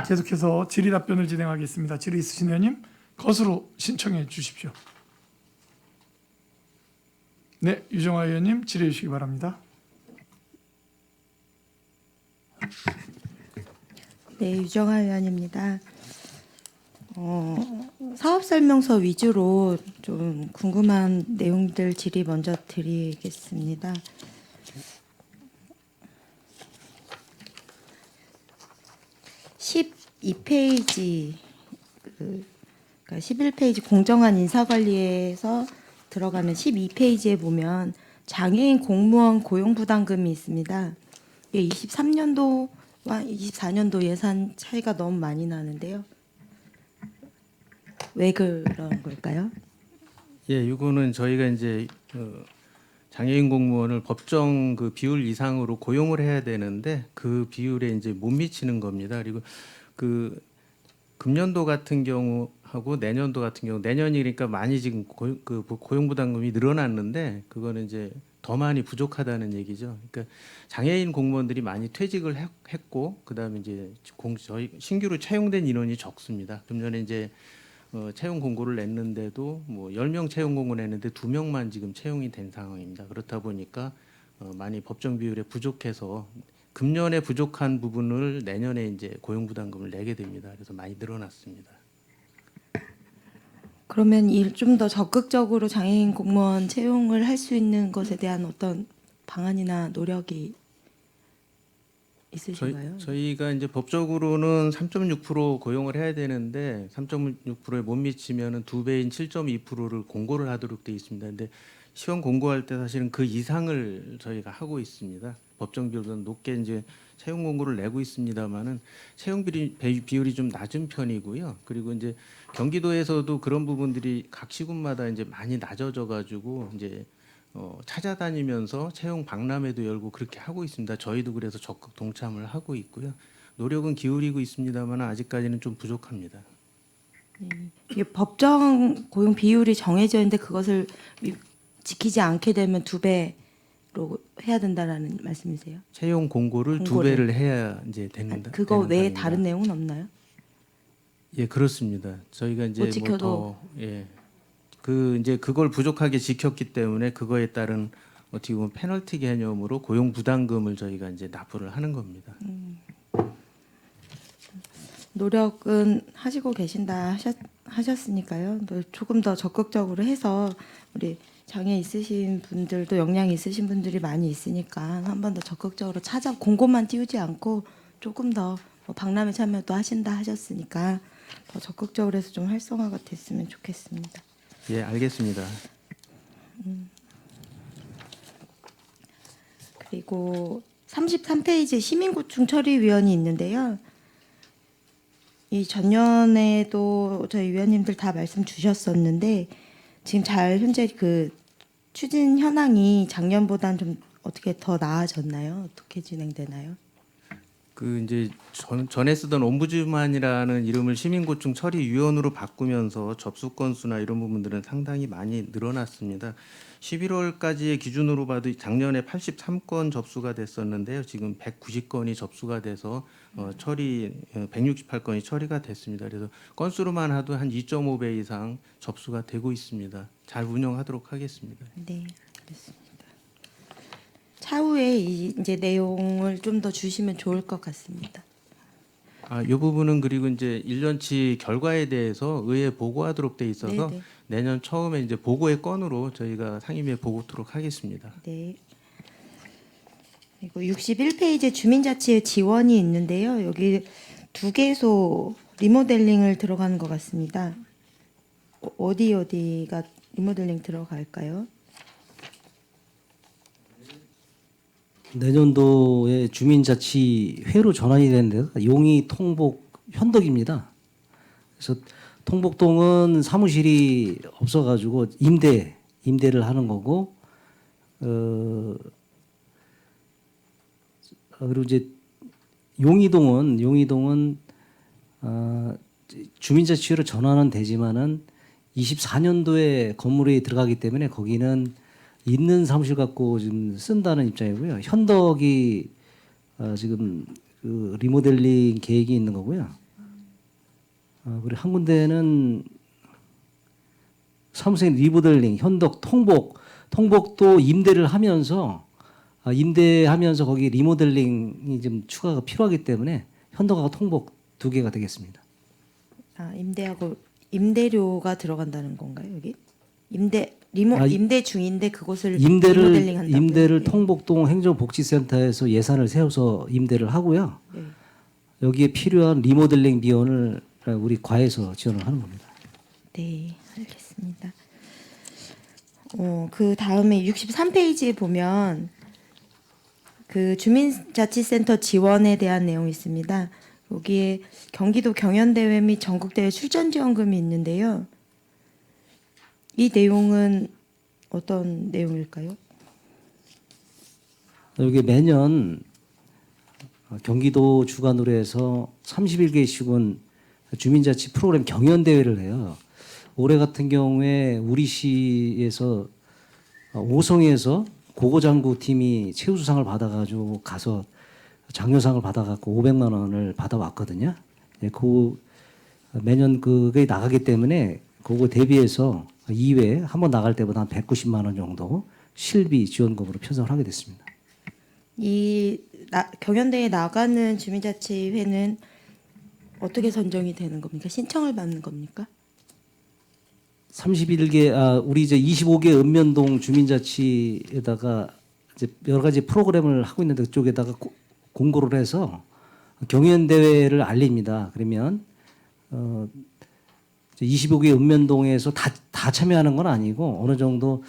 계속해서 질의 답변을 진행하겠습니다. 질의 있으신 의원님 거수로 신청해 주십시오. 네, 유정화 의원님 질의해 주시기 바랍니다. 네, 유정화 의원입니다. 사업 설명서 위주로 좀 궁금한 내용들 질의 먼저 드리겠습니다. (12페이지) 그러니까 11페이지 공정한 인사관리에서 들어가는 12페이지에 보면 장애인 공무원 고용부담금이 있습니다. 이게 23년도와 24년도 예산 차이가 너무 많이 나는데요. 왜 그런 걸까요? 예, 이거는 저희가 이제 장애인 공무원을 법정 그 비율 이상으로 고용을 해야 되는데 그 비율에 이제 못 미치는 겁니다. 그리고 그 금년도 같은 경우하고 내년도 같은 경우 내년이니까 많이 지금 고용 부담금이 늘어났는데 그거는 이제 더 많이 부족하다는 얘기죠. 그러니까 장애인 공무원들이 많이 퇴직을 했고 그다음에 이제 저희 신규로 채용된 인원이 적습니다. 금년에 이제 채용 공고를 냈는데도 뭐 10명 채용 공고 냈는데 2명만 지금 채용이 된 상황입니다. 그렇다 보니까 많이 법정 비율에 부족해서 금년에 부족한 부분을 내년에 이제 고용 부담금을 내게 됩니다. 그래서 많이 늘어났습니다. 그러면 좀 더 적극적으로 장애인 공무원 채용을 할 수 있는 것에 대한 어떤 방안이나 노력이 있으신가요? 저희가 이제 법적으로는 3.6% 고용을 해야 되는데 3.6%에 못 미치면은 2배인 7.2%를 공고를 하도록 되어 있습니다. 근데 시험 공고할 때 사실은 그 이상을 저희가 하고 있습니다. 법정 비율보다 높게 이제 채용 공고를 내고 있습니다만은 채용 비율이 좀 낮은 편이고요. 그리고 이제 경기도에서도 그런 부분들이 각 시군마다 이제 많이 낮아져 가지고 이제 찾아다니면서 채용 박람회도 열고 그렇게 하고 있습니다. 저희도 그래서 적극 동참을 하고 있고요. 노력은 기울이고 있습니다만 아직까지는 좀 부족합니다. 이게 법정 고용 비율이 정해져 있는데 그것을 지키지 않게 되면 2배로 해야 된다라는 말씀이세요? 채용 공고를 2배를 해야 이제 된다. 그거 되는 외에 상황입니다. 다른 내용은 없나요? 예, 그렇습니다. 저희가 이제 못 지켜도 그 이제 그걸 부족하게 지켰기 때문에 그거에 따른 어떻게 보면 페널티 개념으로 고용 부담금을 저희가 이제 납부를 하는 겁니다. 노력은 하시고 계신다 하셨으니까요. 조금 더 적극적으로 해서 우리 장애 있으신 분들도 역량이 있으신 분들이 많이 있으니까 한 번 더 적극적으로 공고만 띄우지 않고 조금 더 박람회 참여도 하신다 하셨으니까 더 적극적으로 해서 좀 활성화가 됐으면 좋겠습니다. 예, 알겠습니다. 그리고 33페이지에 시민고충 처리위원이 있는데요. 이 전년에도 저희 위원님들 다 말씀 주셨었는데 지금 잘 현재 그 추진 현황이 작년보다는 좀 어떻게 더 나아졌나요? 어떻게 진행되나요? 그 이제 전에 쓰던 옴부즈만이라는 이름을 시민고충 처리위원으로 바꾸면서 접수 건수나 이런 부분들은 상당히 많이 늘어났습니다. 11월까지의 기준으로 봐도 작년에 83건 접수가 됐었는데요. 지금 190건이 접수가 돼서 168건이 처리가 됐습니다. 그래서 건수로만 해도 한 2.5배 이상 접수가 되고 있습니다. 잘 운영하도록 하겠습니다. 네, 알겠습니다. 차후에 이제 내용을 좀 더 주시면 좋을 것 같습니다. 이 부분은 그리고 이제 1년치 결과에 대해서 의회에 보고하도록 돼 있어서 네네. 내년 처음에 이제 보고의 건으로 저희가 상임위에 보고토록 하겠습니다. 네. 그리고 61페이지에 주민자치의 지원이 있는데요. 여기 2개소 리모델링을 들어가는 것 같습니다. 어디가 리모델링 들어갈까요? 내년도에 주민자치회로 전환이 되는 데가 용이, 통복, 현덕입니다. 그래서 통복동은 사무실이 없어가지고 임대를 하는 거고, 그리고 이제 용이동은 주민자치회로 전환은 되지만은 24년도에 건물에 들어가기 때문에 거기는 있는 사무실 갖고 지금 쓴다는 입장이고요. 현덕이 지금 그 리모델링 계획이 있는 거고요. 그리고 한 군데는 사무실 리모델링, 현덕, 통복도 임대를 하면서 임대하면서 거기 리모델링이 좀 추가가 필요하기 때문에 현덕하고 통복 두 개가 되겠습니다. 임대하고 임대료가 들어간다는 건가요, 여기? 아, 임대 중인데 그곳을 리모델링 한다고요? 임대를 예. 통복동 행정복지센터에서 예산을 세워서 임대를 하고요. 네. 여기에 필요한 리모델링 비용을 우리 과에서 지원을 하는 겁니다. 네, 알겠습니다. 그 다음에 63페이지에 보면 그 주민자치센터 지원에 대한 내용이 있습니다. 여기에 경기도 경연대회 및 전국대회 출전지원금이 있는데요. 이 내용은 어떤 내용일까요? 여기 매년 경기도 주관으로 해서 31개 시군 주민자치 프로그램 경연대회를 해요. 올해 같은 경우에 우리 시에서 오송에서 고고장구 팀이 최우수상을 받아가지고 가서 장려상을 받아갖고 500만 원을 받아왔거든요. 네, 매년 그게 나가기 때문에 그거 대비해서 2회 한 번 나갈 때보다 한 190만 원 정도 실비 지원금으로 편성을 하게 됐습니다. 이 경연대회에 나가는 주민자치회는 어떻게 선정이 되는 겁니까? 신청을 받는 겁니까? 31개 우리 이제 25개 읍면동 주민자치에다가 이제 여러 가지 프로그램을 하고 있는데 그쪽에다가 공고를 해서 경연 대회를 알립니다. 그러면 25개 읍면동에서 다 참여하는 건 아니고 어느 정도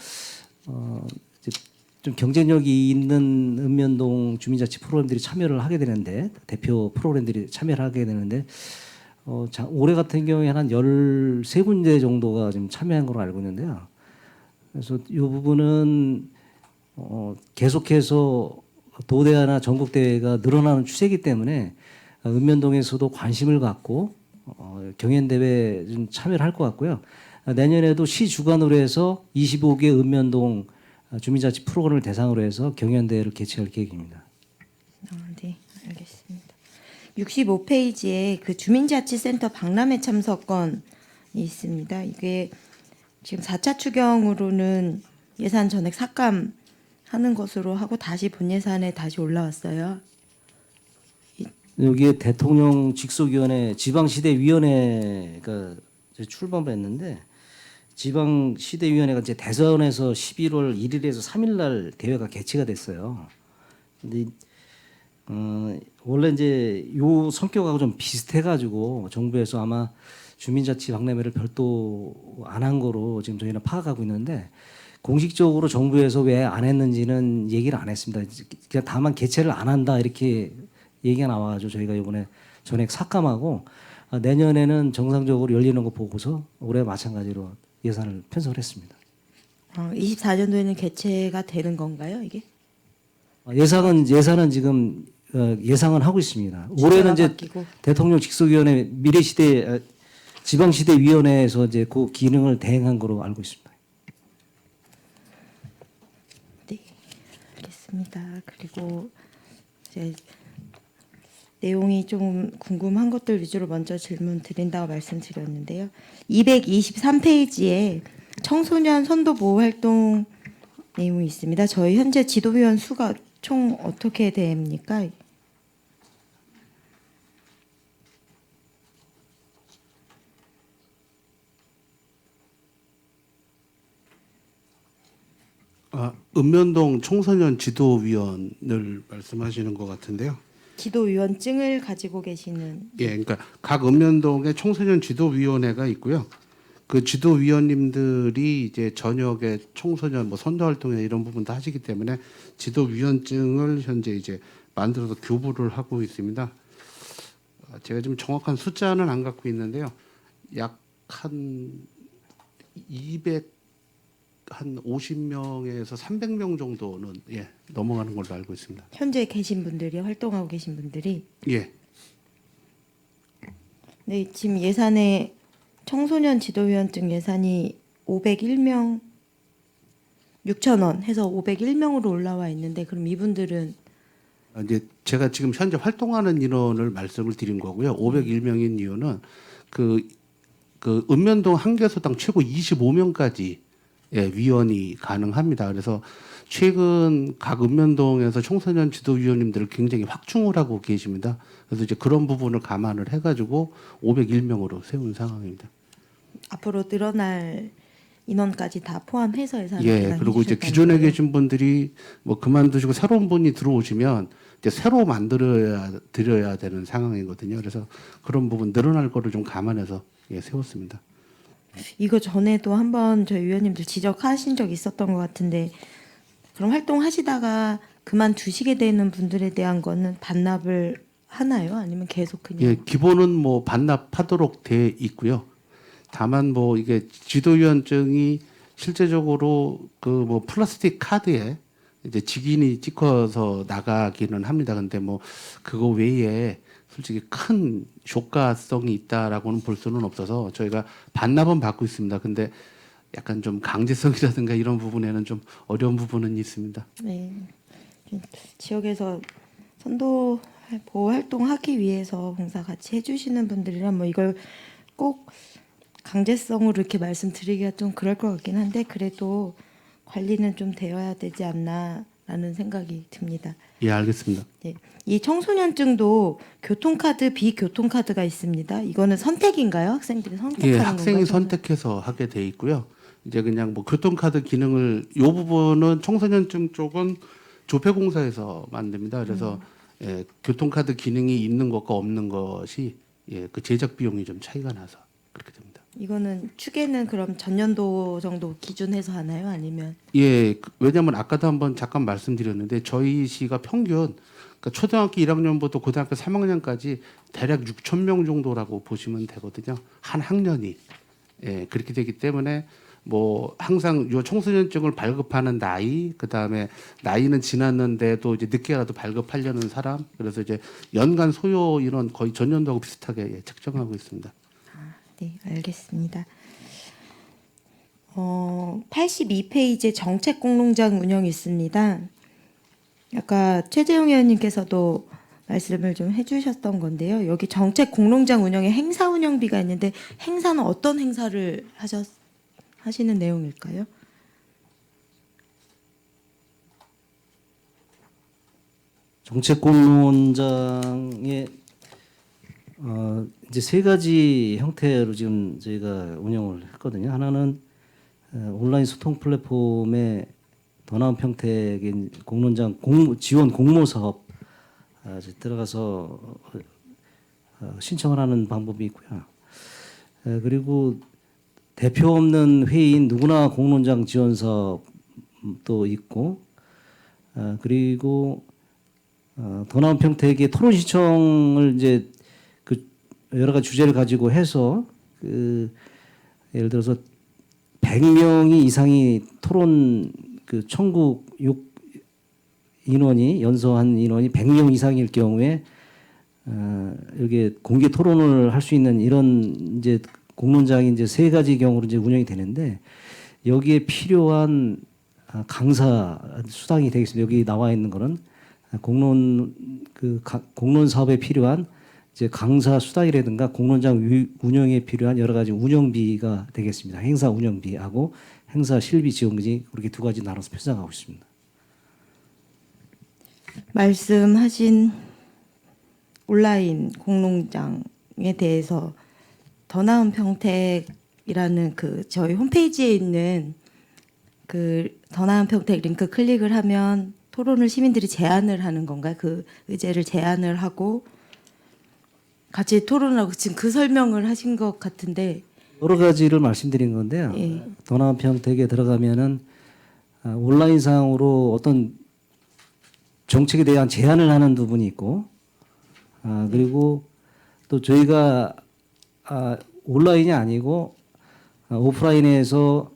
이제 좀 경쟁력이 있는 읍면동 주민자치 프로그램들이 참여를 하게 되는데 대표 프로그램들이 참여를 하게 되는데 올해 같은 경우에 한 13군데 정도가 지금 참여한 걸로 알고 있는데요. 그래서 이 부분은 계속해서 도대회나 전국대회가 늘어나는 추세이기 때문에 읍면동에서도 관심을 갖고 경연대회에 좀 참여를 할 것 같고요. 내년에도 시 주관으로 해서 25개 읍면동 주민자치 프로그램을 대상으로 해서 경연대회를 개최할 계획입니다. 네, 알겠습니다. 65페이지에 그 주민자치센터 박람회 참석건이 있습니다. 이게 지금 4차 추경으로는 예산 전액 삭감하는 것으로 하고 다시 본 예산에 다시 올라왔어요. 여기에 대통령 직속위원회 지방시대위원회가 이제 출범을 했는데 지방시대위원회가 이제 대선에서 11월 1일에서 3일 날 대회가 개최가 됐어요. 근데 원래 이제 요 성격하고 좀 비슷해가지고 정부에서 아마 주민자치 박람회를 별도 안 한 거로 지금 저희는 파악하고 있는데 공식적으로 정부에서 왜 안 했는지는 얘기를 안 했습니다. 그냥 다만 개최를 안 한다 이렇게 얘기가 나와가지고 저희가 이번에 전액 삭감하고 내년에는 정상적으로 열리는 거 보고서 올해 마찬가지로 예산을 편성을 했습니다. 24년도에는 개최가 되는 건가요, 이게? 예산은 지금 예상은 하고 있습니다. 올해는 이제 바뀌고. 대통령 직속위원회 미래시대 지방시대위원회에서 이제 그 기능을 대행한 거로 알고 있습니다. 네, 알겠습니다. 그리고 이제 내용이 좀 궁금한 것들 위주로 먼저 질문 드린다고 말씀드렸는데요. 223페이지에 청소년 선도 보호 활동 내용이 있습니다. 저희 현재 지도위원 수가 총 어떻게 됩니까? 읍면동 청소년 지도위원을 말씀하시는 것 같은데요. 지도위원증을 가지고 계시는 예, 그러니까 각 읍면동에 청소년 지도위원회가 있고요. 그 지도위원님들이 이제 저녁에 청소년 뭐 선도 활동이나 이런 부분 다 하시기 때문에 지도위원증을 현재 이제 만들어서 교부를 하고 있습니다. 제가 지금 정확한 숫자는 안 갖고 있는데요. 약 한 50명에서 300명 정도는 넘어가는 걸로 알고 있습니다. 현재 계신 분들이 활동하고 계신 분들이 예. 네, 지금 예산에 청소년 지도위원증 예산이 501명 6천 원 해서 501명으로 올라와 있는데 그럼 이분들은 이제 제가 지금 현재 활동하는 인원을 말씀을 드린 거고요. 501명인 이유는 그 읍면동 한 개소당 최고 25명까지 예, 위원이 가능합니다. 그래서 최근 각 읍면동에서 청소년 지도위원님들을 굉장히 확충을 하고 계십니다. 그래서 이제 그런 부분을 감안을 해가지고 501명으로 세운 상황입니다. 앞으로 늘어날 인원까지 다 포함해서 예산을 예, 계산해 그리고 이제 주셨다는 기존에 거예요? 계신 분들이 뭐 그만두시고 새로운 분이 들어오시면 이제 새로 드려야 되는 상황이거든요. 그래서 그런 부분 늘어날 거를 좀 감안해서 예, 세웠습니다. 이거 전에도 한번 저희 위원님들 지적하신 적 있었던 것 같은데 그럼 활동하시다가 그만두시게 되는 분들에 대한 거는 반납을 하나요? 아니면 계속 그냥? 예, 기본은 뭐 반납하도록 돼 있고요. 다만 뭐 이게 지도위원증이 실제적으로 그 뭐 플라스틱 카드에 이제 직인이 찍혀서 나가기는 합니다. 근데 뭐 그거 외에 솔직히 큰 효과성이 있다라고는 볼 수는 없어서 저희가 반납은 받고 있습니다. 근데 약간 좀 강제성이라든가 이런 부분에는 좀 어려운 부분은 있습니다. 네. 지역에서 선도 보호 활동하기 위해서 봉사 같이 해주시는 분들이란 뭐 이걸 꼭 강제성으로 이렇게 말씀드리기가 좀 그럴 것 같긴 한데 그래도 관리는 좀 되어야 되지 않나라는 생각이 듭니다. 예, 알겠습니다. 네. 이 청소년증도 교통카드, 비교통카드가 있습니다. 이거는 선택인가요? 학생들이 선택하는 예, 건가요? 학생이 선택해서 하게 돼 있고요. 이제 그냥 뭐 교통카드 기능을 요 부분은 청소년증 쪽은 조폐공사에서 만듭니다. 그래서 예, 교통카드 기능이 있는 것과 없는 것이 예, 그 제작 비용이 좀 차이가 나서 그렇게 됩니다. 이거는 추계는 그럼 전년도 정도 기준해서 하나요? 아니면 예, 왜냐하면 아까도 한번 잠깐 말씀드렸는데 저희 시가 평균 그러니까 초등학교 1학년부터 고등학교 3학년까지 대략 6천 명 정도라고 보시면 되거든요. 한 학년이 예, 그렇게 되기 때문에 뭐 항상 요 청소년증을 발급하는 나이, 그 다음에 나이는 지났는데도 이제 늦게라도 발급하려는 사람, 그래서 이제 연간 소요 인원 거의 전년도하고 비슷하게 예, 책정하고 있습니다. 네, 알겠습니다. 82페이지에 정책 공농장 운영이 있습니다. 아까 최재용 의원님께서도 말씀을 좀 해주셨던 건데요. 여기 정책 공농장 운영에 행사 운영비가 있는데 행사는 어떤 행사를 하시는 내용일까요? 정책공론장에 이제 세 가지 형태로 지금 저희가 운영을 했거든요. 하나는 온라인 소통 플랫폼의 더 나은 평택인 공론장 지원 공모 사업 들어가서 신청을 하는 방법이 있고요. 그리고 대표 없는 회의인 누구나 공론장 지원 사업도 있고, 그리고 더 나은 평택의 토론 신청을 이제 그 여러 가지 주제를 가지고 해서 그 예를 들어서 100명이 이상이 토론 그 청구 인원이 연소한 인원이 100명 이상일 경우에 여기에 공개 토론을 할 수 있는 이런 이제 공론장이 이제 세 가지 경우로 이제 운영이 되는데 여기에 필요한 강사 수당이 되겠습니다. 여기 나와 있는 거는 공론 사업에 필요한 이제 강사 수당이라든가 공론장 운영에 필요한 여러 가지 운영비가 되겠습니다. 행사 운영비하고 행사 실비 지원비 그렇게 두 가지 나눠서 편성하고 있습니다. 말씀하신 온라인 공농장에 대해서 더 나은 평택이라는 그 저희 홈페이지에 있는 그 더 나은 평택 링크 클릭을 하면 토론을 시민들이 제안을 하는 건가요? 그 의제를 제안을 하고 같이 토론을 하고 지금 그 설명을 하신 것 같은데 여러 가지를 말씀드린 건데요. 예. 더 나은 평택에 들어가면은 온라인상으로 어떤 정책에 대한 제안을 하는 부분이 있고, 그리고 또 저희가 온라인이 아니고 오프라인에서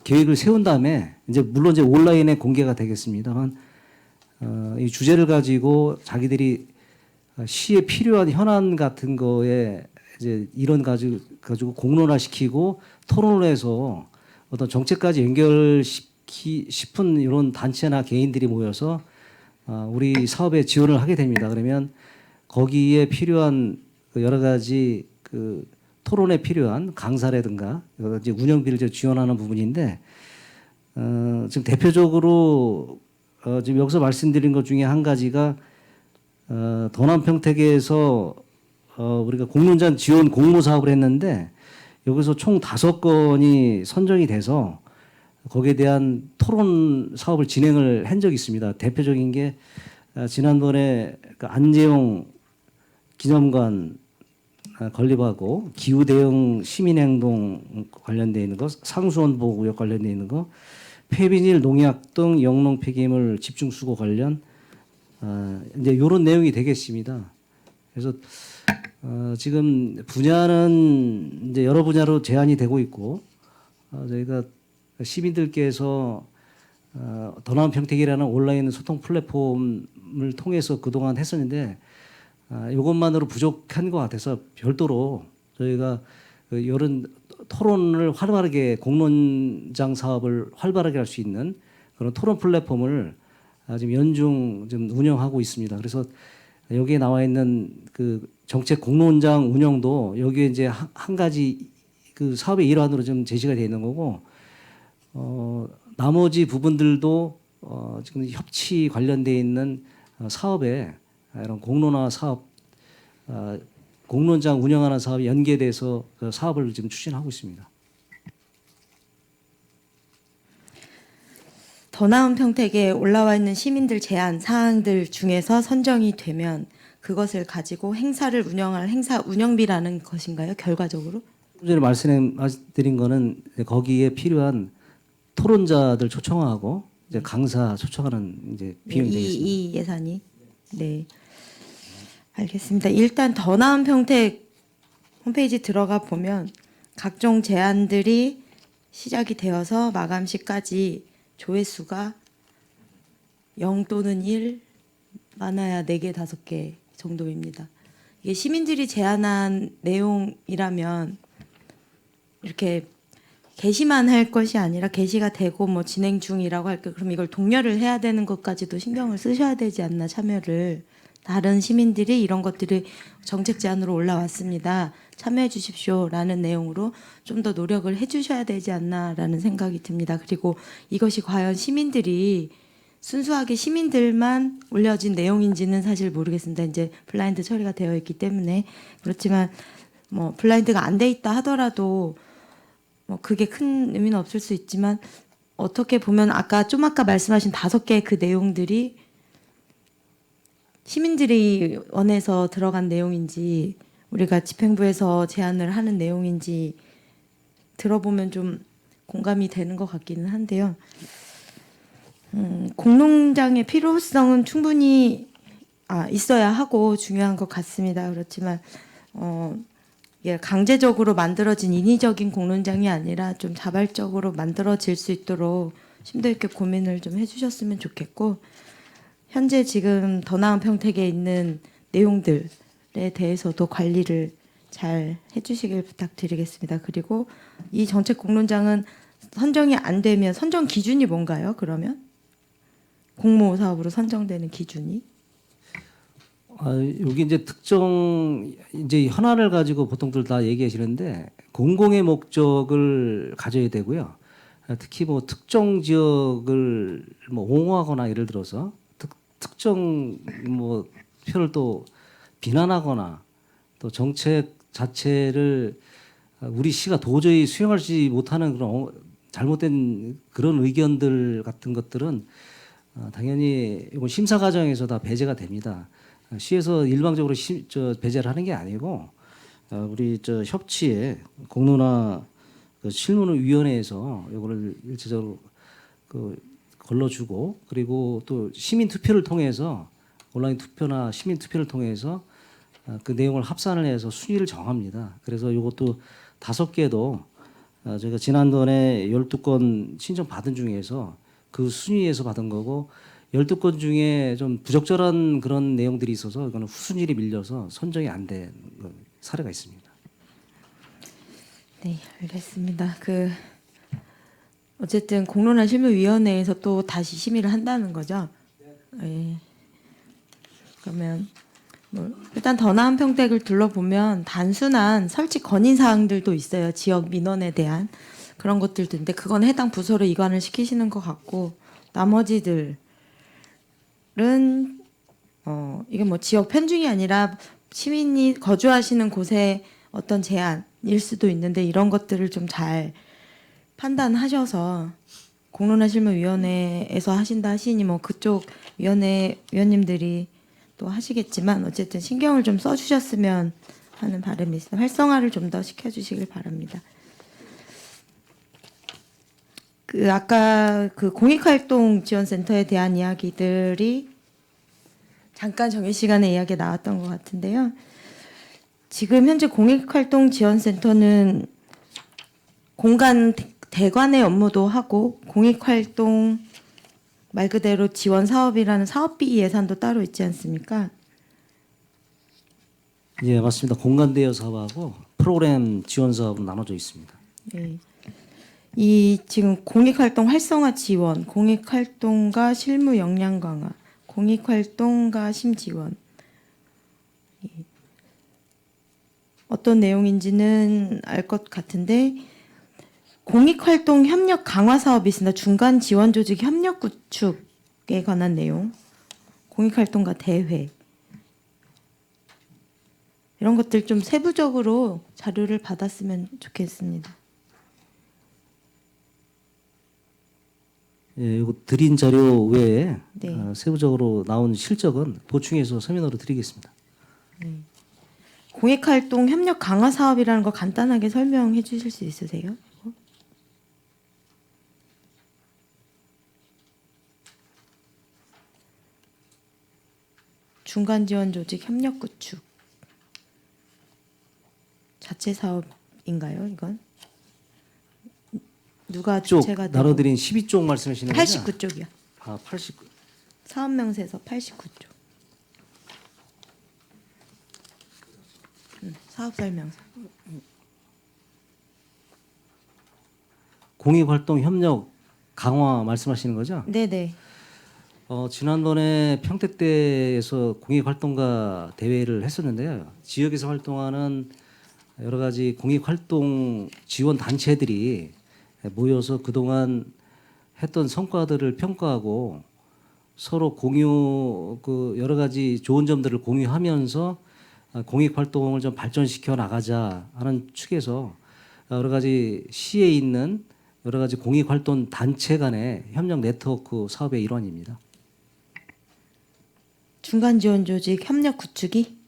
계획을 세운 다음에 이제 물론 이제 온라인에 공개가 되겠습니다만 이 주제를 가지고 자기들이 시에 필요한 현안 같은 거에 이제 이런 가지고 공론화시키고 토론을 해서 어떤 정책까지 연결시키 싶은 이런 단체나 개인들이 모여서 우리 사업에 지원을 하게 됩니다. 그러면 거기에 필요한 그 여러 가지 그 토론에 필요한 강사라든가 여러 가지 운영비를 지원하는 부분인데 지금 대표적으로 지금 여기서 말씀드린 것 중에 한 가지가 더남 평택에서 우리가 공론장 지원 공모 사업을 했는데 여기서 총 5건이 선정이 돼서 거기에 대한 토론 사업을 진행을 한 적이 있습니다. 대표적인 게 지난번에 그 안재용 기념관 건립하고 기후 대응 시민 행동 관련돼 있는 거, 상수원 보호구역 관련돼 있는 거, 폐비닐 농약 등 영농 폐기물 집중 수거 관련 이제 이런 내용이 되겠습니다. 그래서 지금 분야는 이제 여러 분야로 제한이 되고 있고 저희가 시민들께서 더나은 평택이라는 온라인 소통 플랫폼을 통해서 그동안 했었는데 이것만으로 부족한 것 같아서 별도로 저희가 이런 토론을 활발하게 공론장 사업을 활발하게 할 수 있는 그런 토론 플랫폼을 지금 연중 좀 운영하고 있습니다. 그래서 여기에 나와 있는 그 정책 공론장 운영도 여기에 이제 한 가지 그 사업의 일환으로 좀 제시가 되어 있는 거고 나머지 부분들도 지금 협치 관련되어 있는 사업에 이런 공론화 사업, 공론장 운영하는 사업에 연계돼서 그 사업을 지금 추진하고 있습니다. 더 나은 평택에 올라와 있는 시민들 제안 사항들 중에서 선정이 되면 그것을 가지고 행사를 운영할 행사 운영비라는 것인가요? 결과적으로? 전에 말씀드린 거는 거기에 필요한 토론자들 초청하고 이제 강사 초청하는 이제 비용이 되겠습니다. 이 예산이 네 알겠습니다. 일단 더 나은 평택 홈페이지 들어가 보면 각종 제안들이 시작이 되어서 마감시까지 조회수가 0 또는 1 많아야 4개, 5개 정도입니다. 이게 시민들이 제안한 내용이라면 이렇게 게시만 할 것이 아니라 게시가 되고 뭐 진행 중이라고 할까 그럼 이걸 독려를 해야 되는 것까지도 신경을 쓰셔야 되지 않나 참여를 다른 시민들이 이런 것들이 정책 제안으로 올라왔습니다. 참여해 주십시오라는 내용으로 좀 더 노력을 해 주셔야 되지 않나라는 생각이 듭니다. 그리고 이것이 과연 시민들이 순수하게 시민들만 올려진 내용인지는 사실 모르겠습니다. 이제 블라인드 처리가 되어 있기 때문에 그렇지만 뭐 블라인드가 안 돼 있다 하더라도 뭐 그게 큰 의미는 없을 수 있지만 어떻게 보면 아까 말씀하신 5개의 그 내용들이 시민들이 원해서 들어간 내용인지 우리가 집행부에서 제안을 하는 내용인지 들어보면 좀 공감이 되는 것 같기는 한데요. 공론장의 필요성은 충분히 있어야 하고 중요한 것 같습니다. 그렇지만 이게 강제적으로 만들어진 인위적인 공론장이 아니라 좀 자발적으로 만들어질 수 있도록 심도 있게 고민을 좀 해주셨으면 좋겠고 현재 지금 더 나은 평택에 있는 내용들에 대해서도 관리를 잘 해주시길 부탁드리겠습니다. 그리고 이 정책 공론장은 선정이 안 되면 선정 기준이 뭔가요? 그러면 공모 사업으로 선정되는 기준이? 여기 이제 특정 이제 현안을 가지고 보통들 다 얘기하시는데 공공의 목적을 가져야 되고요. 특히 뭐 특정 지역을 뭐 옹호하거나 예를 들어서 특정 뭐 표를 또 비난하거나 또 정책 자체를 우리 시가 도저히 수용하지 못하는 그런 잘못된 그런 의견들 같은 것들은 당연히 이건 심사 과정에서 다 배제가 됩니다. 시에서 일방적으로 배제를 하는 게 아니고 우리 협치에 공론화 그 실무위원회에서 이거를 일차적으로 걸러주고 그리고 또 시민 투표를 통해서 온라인 투표나 시민 투표를 통해서 그 내용을 합산을 해서 순위를 정합니다. 그래서 이것도 5개도 저희가 지난번에 12건 신청 받은 중에서 그 순위에서 받은 거고 12건 중에 좀 부적절한 그런 내용들이 있어서 이거는 후순위로 밀려서 선정이 안 된 사례가 있습니다. 네, 알겠습니다. 어쨌든 공론화 실무위원회에서 또 다시 심의를 한다는 거죠. 네. 그러면 뭐 일단 더 나은 평택을 둘러보면 단순한 설치 건의 사항들도 있어요. 지역 민원에 대한 그런 것들도 있는데 그건 해당 부서로 이관을 시키시는 것 같고 나머지들은 이게 뭐 지역 편중이 아니라 시민이 거주하시는 곳에 어떤 제한일 수도 있는데 이런 것들을 좀 잘 판단하셔서 공론화실무위원회에서 하신다 하시니 뭐 그쪽 위원님들이 또 하시겠지만 어쨌든 신경을 좀 써주셨으면 하는 바람이 있어요. 활성화를 좀 더 시켜주시길 바랍니다. 그 아까 그 공익활동 지원센터에 대한 이야기들이 잠깐 정해 시간에 이야기 나왔던 것 같은데요. 지금 현재 공익활동 지원센터는 공간 대관의 업무도 하고 공익활동 말 그대로 지원 사업이라는 사업비 예산도 따로 있지 않습니까? 예, 맞습니다. 공간 대여 사업하고 프로그램 지원 사업은 나눠져 있습니다. 네. 이 지금 공익활동 활성화 지원, 공익활동가 실무 역량 강화, 공익활동가 심지원 어떤 내용인지는 알 것 같은데 공익활동 협력 강화 사업이 있습니다. 중간 지원 조직 협력 구축에 관한 내용, 공익활동가 대회 이런 것들 좀 세부적으로 자료를 받았으면 좋겠습니다. 예, 이거 드린 자료 외에 네. 세부적으로 나온 실적은 보충해서 서면으로 드리겠습니다. 공익활동 협력 강화 사업이라는 거 간단하게 설명해 주실 수 있으세요? 중간 지원 조직 협력 구축 자체 사업인가요? 이건 누가 쪽 주체가 되고 나눠드린 12쪽 말씀하시는 거죠? 89쪽이요. 아, 89. 사업 명세서 89쪽. 사업 설명서. 공익활동 협력 강화 말씀하시는 거죠? 네네. 지난번에 평택대에서 공익활동가 대회를 했었는데요. 지역에서 활동하는 여러 가지 공익활동 지원 단체들이 모여서 그동안 했던 성과들을 평가하고 서로 공유 그 여러 가지 좋은 점들을 공유하면서 공익활동을 좀 발전시켜 나가자 하는 축에서 여러 가지 시에 있는 여러 가지 공익활동 단체 간의 협력 네트워크 사업의 일환입니다. 중간 지원 조직 협력 구축이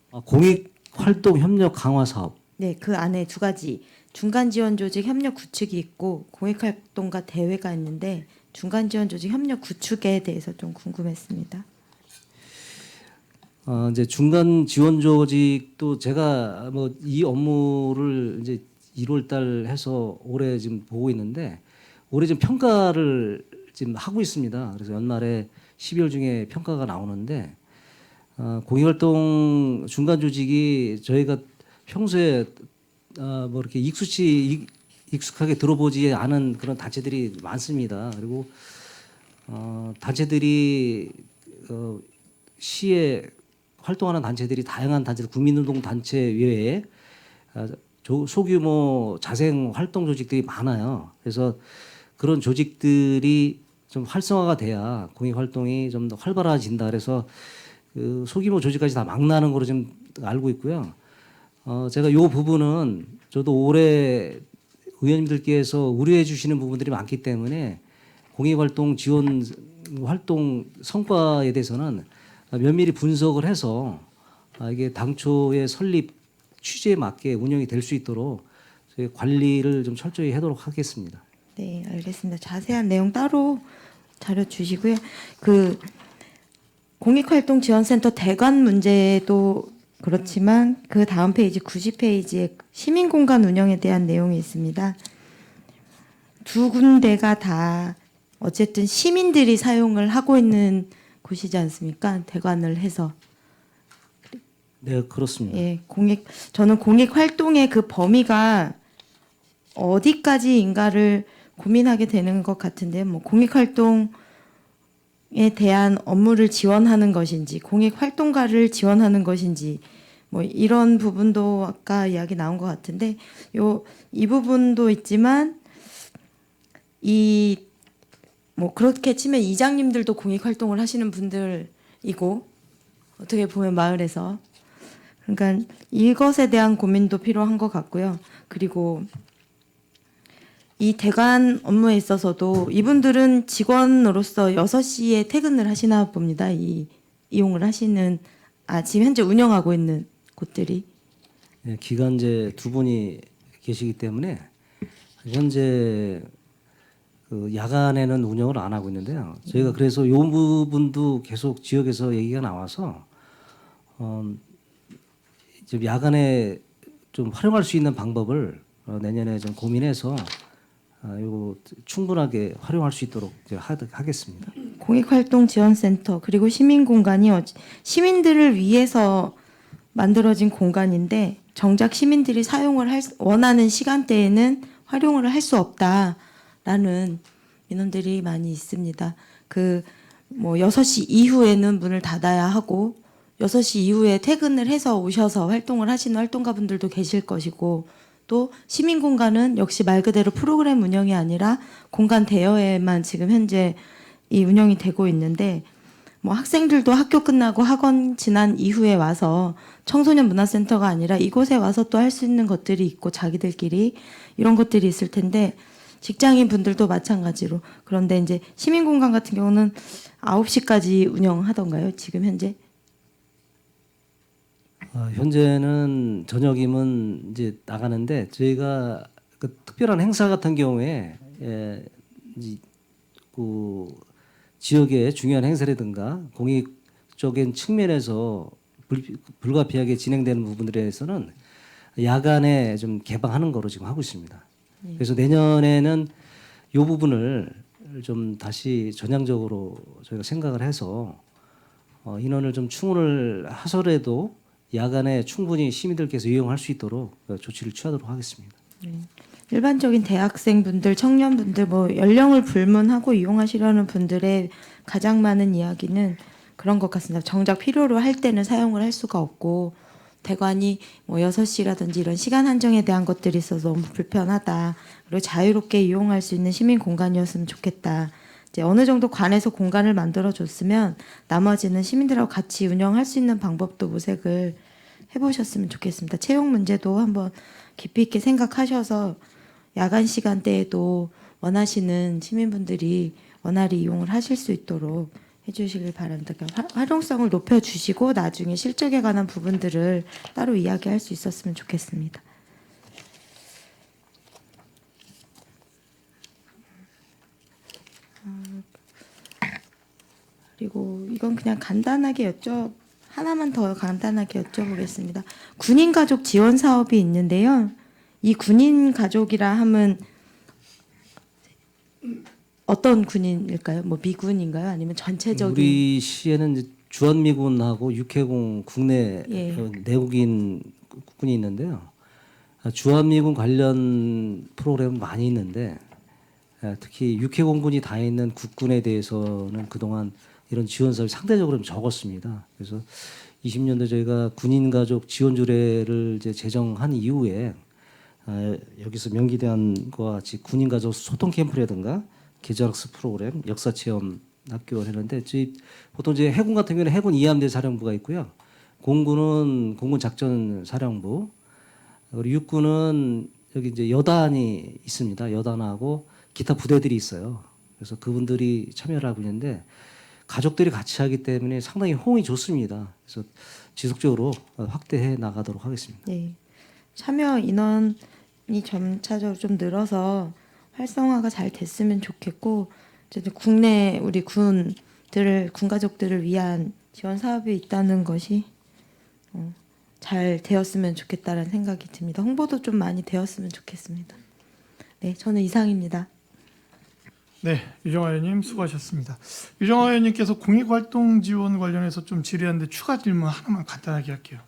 공익활동 협력 강화 사업. 네, 그 안에 두 가지 중간 지원 조직 협력 구축이 있고 공익활동가 대회가 있는데 중간 지원 조직 협력 구축에 대해서 좀 궁금했습니다. 이제 중간 지원 조직도 제가 뭐 이 업무를 이제 1월 달 해서 올해 지금 보고 있는데 올해 지금 평가를 지금 하고 있습니다. 그래서 연말에 12월 중에 평가가 나오는데 공익활동 중간 조직이 저희가 평소에 뭐 이렇게 익숙하게 들어보지 않은 그런 단체들이 많습니다. 그리고 단체들이 시에 활동하는 단체들이 다양한 단체들, 국민운동 단체 외에 소규모 자생 활동 조직들이 많아요. 그래서 그런 조직들이 좀 활성화가 돼야 공익 활동이 좀 더 활발해진다. 그래서 그 소규모 조직까지 다 망라는 거로 좀 알고 있고요. 제가 이 부분은 저도 올해 의원님들께서 우려해 주시는 부분들이 많기 때문에 공익활동 지원 활동 성과에 대해서는 면밀히 분석을 해서 이게 당초의 설립 취지에 맞게 운영이 될 수 있도록 저희 관리를 좀 철저히 하도록 하겠습니다. 네, 알겠습니다. 자세한 내용 따로 자료 주시고요. 그 공익활동 지원센터 대관 문제도 그렇지만 그 다음 페이지 90페이지에 시민공간 운영에 대한 내용이 있습니다. 두 군데가 다 어쨌든 시민들이 사용을 하고 있는 곳이지 않습니까? 대관을 해서. 네, 그렇습니다. 예, 저는 공익 활동의 그 범위가 어디까지인가를 고민하게 되는 것 같은데, 뭐 공익 활동을 대한 업무를 지원하는 것인지 공익 활동가를 지원하는 것인지 뭐 이런 부분도 아까 이야기 나온 것 같은데 이 부분도 있지만 이 뭐 그렇게 치면 이장님들도 공익 활동을 하시는 분들이고 어떻게 보면 마을에서 그러니까 이것에 대한 고민도 필요한 것 같고요. 그리고 이 대관 업무에 있어서도 이분들은 직원으로서 6시에 퇴근을 하시나 봅니다. 이용을 하시는 지금 현재 운영하고 있는 곳들이. 예, 기간제 두 분이 계시기 때문에 현재 그 야간에는 운영을 안 하고 있는데요. 저희가 그래서 이 부분도 계속 지역에서 얘기가 나와서 좀 야간에 좀 활용할 수 있는 방법을 내년에 좀 고민해서 이거 충분하게 활용할 수 있도록 이제 하겠습니다. 공익활동지원센터 그리고 시민공간이 시민들을 위해서 만들어진 공간인데 정작 시민들이 사용을 원하는 시간대에는 활용을 할 수 없다라는 민원들이 많이 있습니다. 뭐 6시 이후에는 문을 닫아야 하고 6시 이후에 퇴근을 해서 오셔서 활동을 하시는 활동가분들도 계실 것이고 또 시민공간은 역시 말 그대로 프로그램 운영이 아니라 공간 대여에만 지금 현재 이 운영이 되고 있는데 뭐 학생들도 학교 끝나고 학원 지난 이후에 와서 청소년 문화센터가 아니라 이곳에 와서 또 할 수 있는 것들이 있고 자기들끼리 이런 것들이 있을 텐데 직장인 분들도 마찬가지로 그런데 이제 시민공간 같은 경우는 9시까지 운영하던가요? 지금 현재? 현재는 저녁이면 이제 나가는데 저희가 그 특별한 행사 같은 경우에 그 지역의 중요한 행사라든가 공익적인 측면에서 불가피하게 진행되는 부분들에 대해서는 야간에 좀 개방하는 거로 지금 하고 있습니다. 그래서 내년에는 이 부분을 좀 다시 전향적으로 저희가 생각을 해서 인원을 좀 충원을 하더라도 야간에 충분히 시민들께서 이용할 수 있도록 조치를 취하도록 하겠습니다. 일반적인 대학생분들, 청년분들, 뭐 연령을 불문하고 이용하시려는 분들의 가장 많은 이야기는 그런 것 같습니다. 정작 필요로 할 때는 사용을 할 수가 없고 대관이 뭐 6시라든지 이런 시간 한정에 대한 것들이 있어서 너무 불편하다. 그리고 자유롭게 이용할 수 있는 시민 공간이었으면 좋겠다. 이제 어느 정도 관에서 공간을 만들어 줬으면 나머지는 시민들하고 같이 운영할 수 있는 방법도 모색을 해보셨으면 좋겠습니다. 채용 문제도 한번 깊이 있게 생각하셔서 야간 시간대에도 원하시는 시민분들이 원활히 이용을 하실 수 있도록 해주시길 바랍니다. 그러니까 활용성을 높여주시고 나중에 실적에 관한 부분들을 따로 이야기할 수 있었으면 좋겠습니다. 그리고 이건 그냥 간단하게 하나만 더 간단하게 여쭤보겠습니다. 군인 가족 지원 사업이 있는데요. 이 군인 가족이라 함은 어떤 군인일까요? 뭐 미군인가요? 아니면 전체적인? 우리 시에는 이제 주한미군하고 육해공 국내 내국인 군이 있는데요. 주한미군 관련 프로그램은 많이 있는데 특히 육해공군이 다 있는 국군에 대해서는 그동안 이런 지원 사업이 상대적으로 좀 적었습니다. 그래서 20년도 저희가 군인 가족 지원 조례를 이제 제정한 이후에 여기서 명기대안과 같이 군인 가족 소통 캠프라든가 계절학습 프로그램, 역사 체험 학교를 했는데 저희 보통 이제 해군 같은 경우는 해군 이함대 사령부가 있고요. 공군은 공군 작전 사령부, 그리고 육군은 여기 이제 여단이 있습니다. 여단하고 기타 부대들이 있어요. 그래서 그분들이 참여를 하고 있는데 가족들이 같이 하기 때문에 상당히 호응이 좋습니다. 그래서 지속적으로 확대해 나가도록 하겠습니다. 네, 참여 인원이 점차적으로 좀 늘어서 활성화가 잘 됐으면 좋겠고 어쨌든 국내 우리 군 가족들을 위한 지원 사업이 있다는 것이 잘 되었으면 좋겠다라는 생각이 듭니다. 홍보도 좀 많이 되었으면 좋겠습니다. 네, 저는 이상입니다. 네, 유정아 의원님 수고하셨습니다. 유정아 의원님께서 공익활동 지원 관련해서 좀 질의하는데 추가 질문 하나만 간단하게 할게요.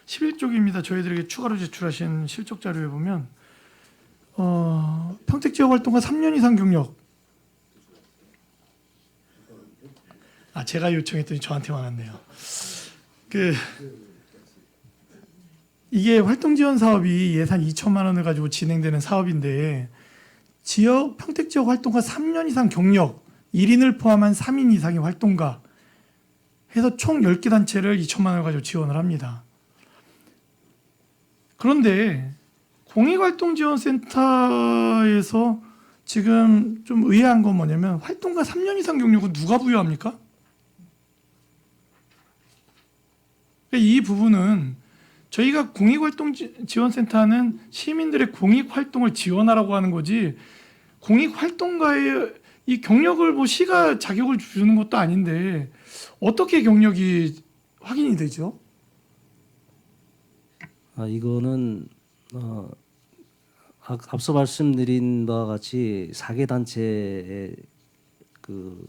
11쪽입니다. 저희들에게 추가로 제출하신 실적 자료에 보면 평택 지역 활동가 3년 이상 경력 제가 요청했더니 저한테만 왔네요. 이게 활동 지원 사업이 예산 2천만 원을 가지고 진행되는 사업인데 지역 평택 지역 활동가 3년 이상 경력 1인을 포함한 3인 이상의 활동가 해서 총 10개 단체를 2천만 원을 가지고 지원을 합니다. 그런데 공익활동지원센터에서 지금 좀 의아한 건 뭐냐면 활동가 3년 이상 경력은 누가 부여합니까? 이 부분은 저희가 공익활동지원센터는 시민들의 공익활동을 지원하라고 하는 거지 공익활동가의 이 경력을 뭐 시가 자격을 주는 것도 아닌데 어떻게 경력이 확인이 되죠? 이거는 앞서 말씀드린 바와 같이 4개 단체에 그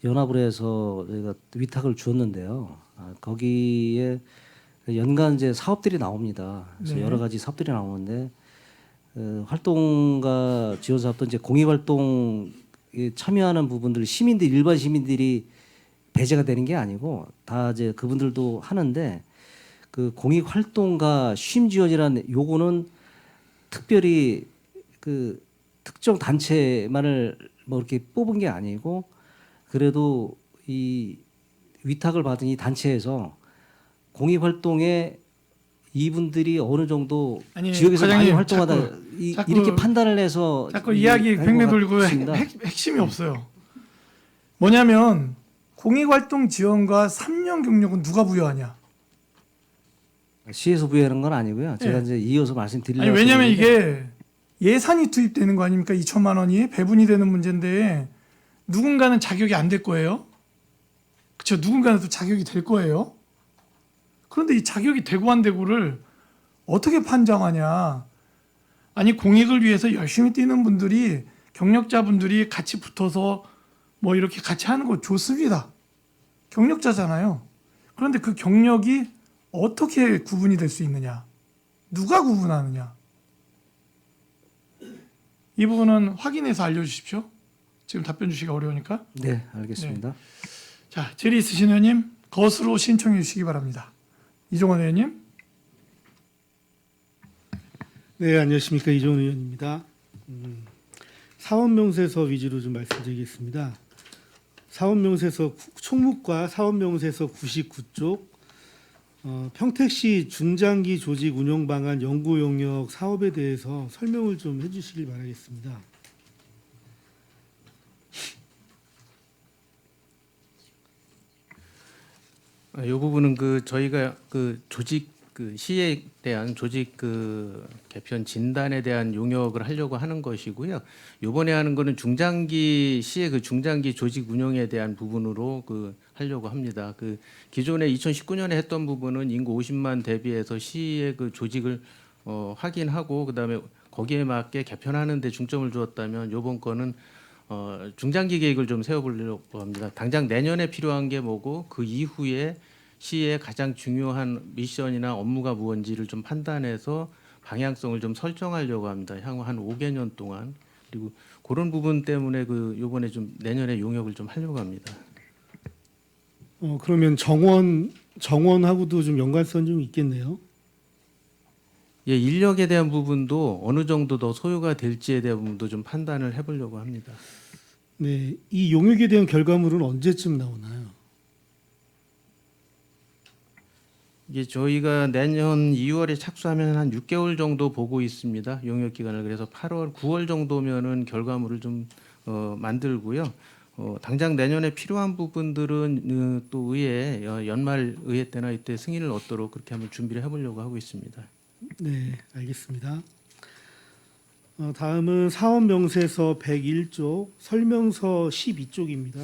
연합을 해서 저희가 위탁을 주었는데요. 거기에 연간 이제 사업들이 나옵니다. 그래서 네. 여러 가지 사업들이 나오는데 활동가 지원 사업도 이제 공익활동에 참여하는 부분들 시민들 일반 시민들이 배제가 되는 게 아니고 다 이제 그분들도 하는데 그 공익활동가 쉼 지원이라는 요거는 특별히 그 특정 단체만을 뭐 이렇게 뽑은 게 아니고 그래도 이 위탁을 받은 이 단체에서 공익활동에 이분들이 어느 정도 아니, 지역에서 많이 과장님, 활동하다 자꾸 이렇게 판단을 해서 자꾸 이야기 횡매 돌고 핵심이 없어요. 뭐냐면 공익활동 지원과 3년 경력은 누가 부여하냐? 시에서 부여하는 건 아니고요. 제가 예. 이제 이어서 말씀드리려고 아니 왜냐면 했는데 이게 예산이 투입되는 거 아닙니까? 2천만 원이 배분이 되는 문제인데 누군가는 자격이 안 될 거예요. 그렇죠? 누군가는 또 자격이 될 거예요. 그런데 이 자격이 되고 안 되고를 어떻게 판정하냐? 아니 공익을 위해서 열심히 뛰는 분들이 경력자분들이 같이 붙어서 뭐 이렇게 같이 하는 거 좋습니다. 경력자잖아요. 그런데 그 경력이 어떻게 구분이 될 수 있느냐? 누가 구분하느냐? 이 부분은 확인해서 알려주십시오. 지금 답변 주시기 어려우니까. 네, 알겠습니다. 자, 질의 있으신 의원님 거수로 신청해 주시기 바랍니다. 이종원 의원님. 네, 안녕하십니까. 이종원 의원입니다. 사업명세서 위주로 좀 말씀드리겠습니다. 사업명세서 총무과 사업명세서 99쪽 평택시 중장기 조직 운영 방안 연구 용역 사업에 대해서 설명을 좀 해주시길 바라겠습니다. 이 부분은 그 저희가 그 조직 그 시에 대한 조직 그 개편 진단에 대한 용역을 하려고 하는 것이고요. 이번에 하는 거는 중장기 시의 그 중장기 조직 운영에 대한 부분으로 그 하려고 합니다. 그 기존에 2019년에 했던 부분은 인구 50만 대비해서 시의 그 조직을 확인하고 그다음에 거기에 맞게 개편하는 데 중점을 주었다면 이번 거는 중장기 계획을 좀 세워보려고 합니다. 당장 내년에 필요한 게 뭐고 그 이후에 시의 가장 중요한 미션이나 업무가 무엇인지를 좀 판단해서 방향성을 좀 설정하려고 합니다. 향후 한 5개년 동안. 그리고 그런 부분 때문에 그 요번에 좀 내년에 용역을 좀 하려고 합니다. 그러면 정원하고도 좀 연관성 좀 있겠네요. 예, 인력에 대한 부분도 어느 정도 더 소요가 될지에 대한 부분도 좀 판단을 해보려고 합니다. 네, 이 용역에 대한 결과물은 언제쯤 나오나요? 이게 저희가 내년 2월에 착수하면 한 6개월 정도 보고 있습니다. 용역 기간을. 그래서 8월, 9월 정도면은 결과물을 좀 만들고요. 당장 내년에 필요한 부분들은 또 의회 연말 의회 때나 이때 승인을 얻도록 그렇게 한번 준비를 해보려고 하고 있습니다. 네, 알겠습니다. 다음은 사업명세서 101쪽 설명서 12쪽입니다.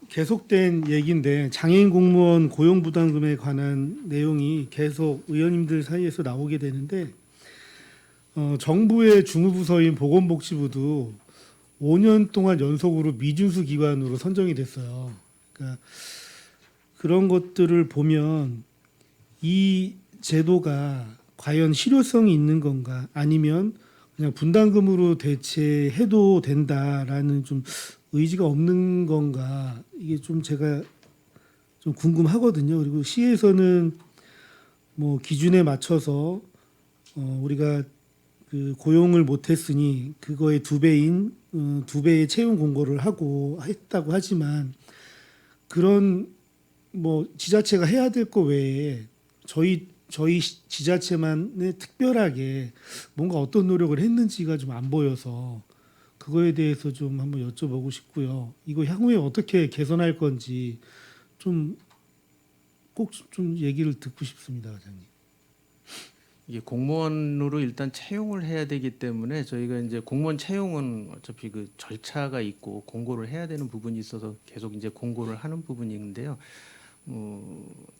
계속된 얘기인데 장애인 공무원 고용부담금에 관한 내용이 계속 의원님들 사이에서 나오게 되는데 정부의 주무부서인 보건복지부도 5년 동안 연속으로 미준수 기관으로 선정이 됐어요. 그러니까 그런 것들을 보면 이 제도가 과연 실효성이 있는 건가 아니면 그냥 분담금으로 대체해도 된다라는 좀 의지가 없는 건가 이게 좀 제가 좀 궁금하거든요. 그리고 시에서는 뭐 기준에 맞춰서 우리가 그 고용을 못했으니 그거의 두 배인 2배의 채용 공고를 하고 했다고 하지만 그런 뭐 지자체가 해야 될 거 외에 저희 지자체만의 특별하게 뭔가 어떤 노력을 했는지가 좀 안 보여서 그거에 대해서 좀 한번 여쭤보고 싶고요. 이거 향후에 어떻게 개선할 건지 좀 꼭 좀 얘기를 듣고 싶습니다, 과장님. 이게 공무원으로 일단 채용을 해야 되기 때문에 저희가 이제 공무원 채용은 어차피 그 절차가 있고 공고를 해야 되는 부분이 있어서 계속 이제 공고를 하는 부분인데요.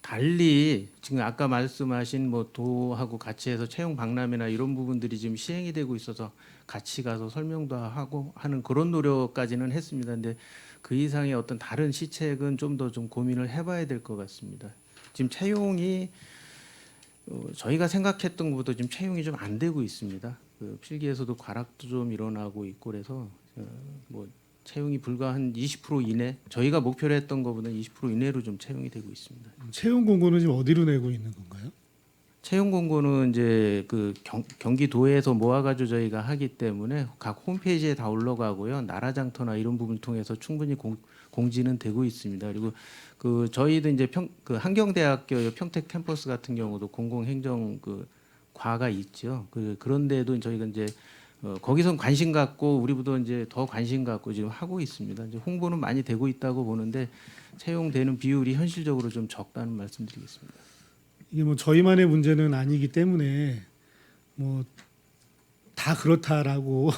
달리 지금 아까 말씀하신 뭐 도하고 같이 해서 채용 박람회나 이런 부분들이 지금 시행이 되고 있어서 같이 가서 설명도 하고 하는 그런 노력까지는 했습니다. 근데 그 이상의 어떤 다른 시책은 좀 더 좀 고민을 해봐야 될 것 같습니다. 지금 채용이 저희가 생각했던 것보다 지금 채용이 좀 안 되고 있습니다. 그 필기에서도 과락도 좀 일어나고 있고 그래서 뭐 채용이 불과 한 20% 이내, 저희가 목표로 했던 것보다 20% 이내로 좀 채용이 되고 있습니다. 채용 공고는 지금 어디로 내고 있는 건가요? 채용 공고는 이제 그 경기도에서 모아가지고 저희가 하기 때문에 각 홈페이지에 다 올라가고요. 나라장터나 이런 부분을 통해서 충분히 공지는 되고 있습니다. 그리고 그 저희도 이제 그 한경대학교 평택 캠퍼스 같은 경우도 공공행정 그 과가 있죠. 그런데도 저희가 이제 거기선 관심 갖고 우리보다 이제 더 관심 갖고 지금 하고 있습니다. 이제 홍보는 많이 되고 있다고 보는데 채용되는 비율이 현실적으로 좀 적다는 말씀드리겠습니다. 이게 뭐 저희만의 문제는 아니기 때문에 뭐 다 그렇다라고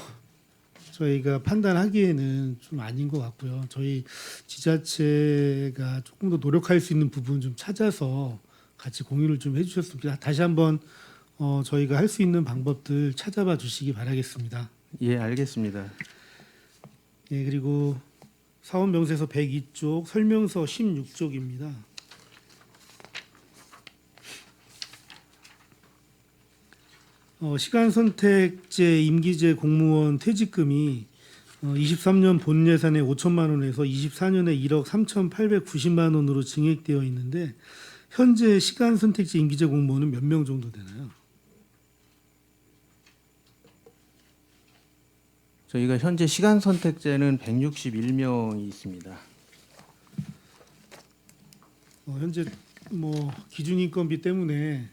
저희가 판단하기에는 좀 아닌 것 같고요. 저희 지자체가 조금 더 노력할 수 있는 부분 좀 찾아서 같이 공유를 좀 해주셨으면 다시 한번 저희가 할 수 있는 방법들 찾아봐 주시기 바라겠습니다. 예, 알겠습니다. 예, 그리고 사원명세서 102쪽 설명서 16쪽입니다. 시간 선택제 임기제 공무원 퇴직금이 23년 본 예산의 5천만 원에서 24년에 1억 3,890만 원으로 증액되어 있는데 현재 시간 선택제 임기제 공무원은 몇 명 정도 되나요? 저희가 현재 시간 선택제는 161명이 있습니다. 현재 뭐 기준 인건비 때문에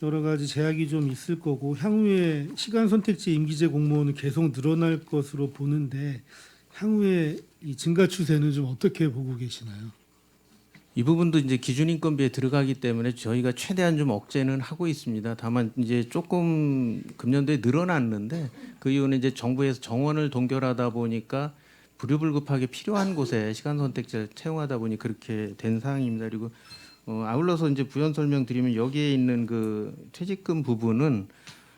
여러 가지 제약이 좀 있을 거고 향후에 시간 선택제 임기제 공무원은 계속 늘어날 것으로 보는데 향후에 이 증가 추세는 좀 어떻게 보고 계시나요? 이 부분도 이제 기준 인건비에 들어가기 때문에 저희가 최대한 좀 억제는 하고 있습니다. 다만 이제 조금 금년도에 늘어났는데 그 이유는 이제 정부에서 정원을 동결하다 보니까 부랴불급하게 필요한 곳에 시간 선택제를 채용하다 보니 그렇게 된 상황입니다. 그리고 아울러서 이제 부연 설명드리면 여기에 있는 그 퇴직금 부분은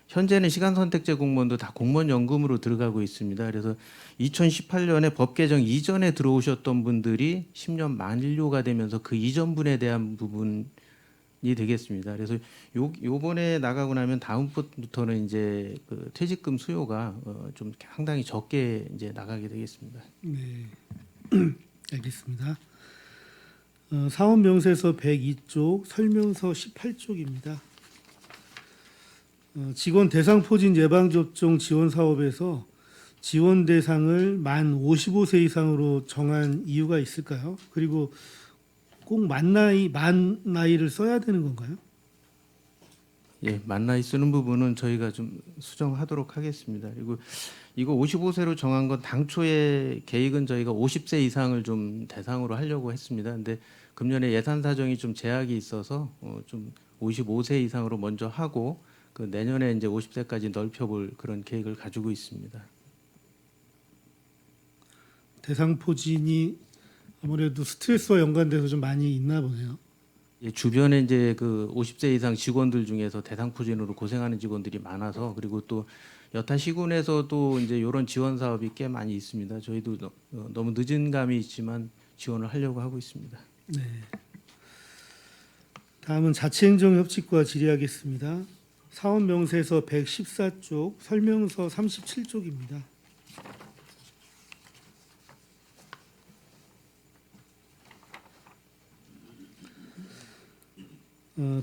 현재는 시간 선택제 공무원도 다 공무원 연금으로 들어가고 있습니다. 그래서 2018년에 법 개정 이전에 들어오셨던 분들이 10년 만료가 되면서 그 이전 분에 대한 부분이 되겠습니다. 그래서 요번에 나가고 나면 다음부터는 이제 그 퇴직금 수요가 좀 상당히 적게 이제 나가게 되겠습니다. 네, 알겠습니다. 사원명세서 102쪽 설명서 18쪽입니다. 직원 대상 포진 예방접종 지원 사업에서 지원 대상을 만 55세 이상으로 정한 이유가 있을까요? 그리고 꼭 만 나이를 써야 되는 건가요? 예, 만 나이 쓰는 부분은 저희가 좀 수정하도록 하겠습니다. 그리고 이거 55세로 정한 건 당초에 계획은 저희가 50세 이상을 좀 대상으로 하려고 했습니다. 근데 금년에 예산 사정이 좀 제약이 있어서 좀 55세 이상으로 먼저 하고 그 내년에 이제 50세까지 넓혀볼 그런 계획을 가지고 있습니다. 대상 포진이 아무래도 스트레스와 연관돼서 좀 많이 있나 보네요. 예, 주변에 이제 그 50세 이상 직원들 중에서 대상포진으로 고생하는 직원들이 많아서 그리고 또 여타 시군에서도 이제 이런 지원 사업이 꽤 많이 있습니다. 저희도 너무 늦은 감이 있지만 지원을 하려고 하고 있습니다. 네. 다음은 자치행정협치과 질의하겠습니다. 사원 명세서 114쪽, 설명서 37쪽입니다.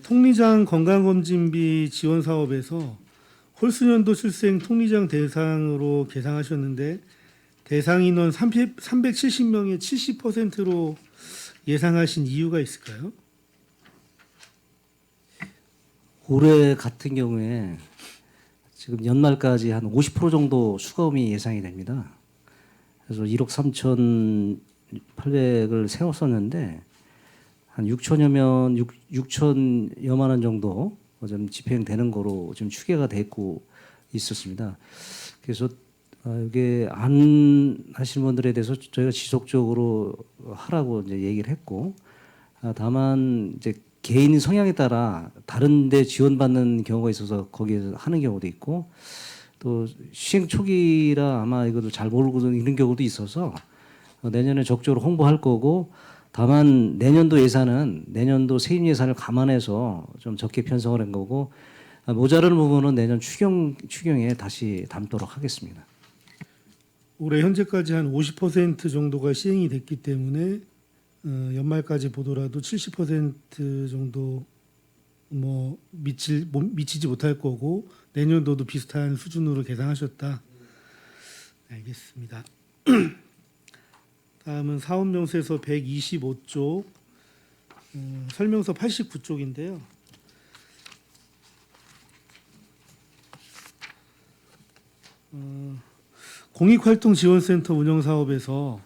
통리장 건강검진비 지원 사업에서 홀수년도 출생 통리장 대상으로 계상하셨는데 대상 인원 370명의 70%로 예상하신 이유가 있을까요? 올해 같은 경우에 지금 연말까지 한 50% 정도 수거음이 예상이 됩니다. 그래서 1억 3,800을 세웠었는데 한 6천여만 원 정도 좀 집행되는 거로 지금 추계가 되고 있었습니다. 그래서 이게 안 하시는 분들에 대해서 저희가 지속적으로 하라고 이제 얘기를 했고, 다만 이제 개인 성향에 따라 다른데 지원받는 경우가 있어서 거기에서 하는 경우도 있고, 또 시행 초기라 아마 이것도 잘 모르고 이런 경우도 있어서 내년에 적극적으로 홍보할 거고, 다만 내년도 예산은 내년도 세임 예산을 감안해서 좀 적게 편성을 한 거고, 모자라는 부분은 내년 추경에 다시 담도록 하겠습니다. 올해 현재까지 한 50% 정도가 시행이 됐기 때문에 연말까지 보더라도 70% 정도 뭐 미치지 못할 거고 내년도도 비슷한 수준으로 계산하셨다. 알겠습니다. 다음은 사업명세서 125쪽 설명서 89쪽인데요. 공익활동지원센터 운영사업에서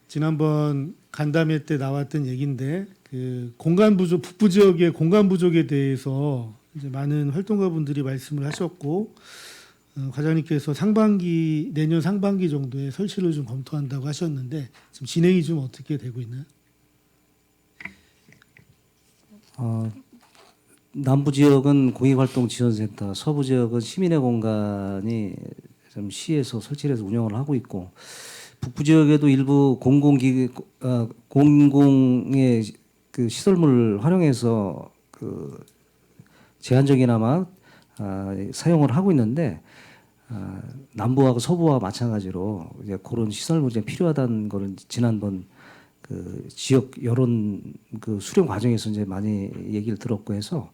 지난번 간담회 때 나왔던 얘기인데 그 공간 부족, 북부 지역의 공간 부족에 대해서 이제 많은 활동가분들이 말씀을 하셨고 과장님께서 내년 상반기 정도에 설치를 좀 검토한다고 하셨는데 지금 진행이 좀 어떻게 되고 있나요? 남부 지역은 공익활동지원센터, 서부 지역은 시민의 공간이 좀 시에서 설치를 해서 운영을 하고 있고, 북부 지역에도 일부 공공의 그 시설물을 활용해서 그 제한적이나마 사용을 하고 있는데, 남부하고 서부와 마찬가지로 이제 그런 시설물이 좀 필요하다는 거는 지난번 그 지역 여론 그 수렴 과정에서 이제 많이 얘기를 들었고 해서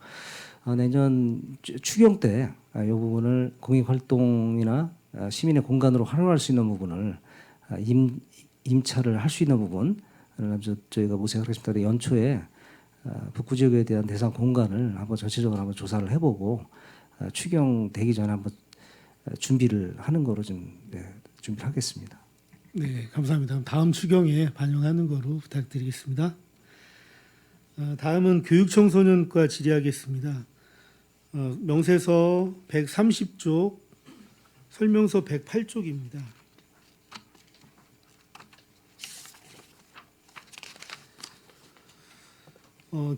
내년 추경 때 이 부분을 공익 활동이나 시민의 공간으로 활용할 수 있는 부분을 임차를 할 수 있는 부분 저희가 모색을 하겠습니다. 연초에 북부 지역에 대한 대상 공간을 한번 전체적으로 한번 조사를 해보고 추경 되기 전에 한번 준비를 하는 거로 좀 준비를 하겠습니다. 네, 감사합니다. 다음 추경에 반영하는 거로 부탁드리겠습니다. 다음은 교육청소년과 질의하겠습니다. 명세서 130쪽, 설명서 108쪽입니다.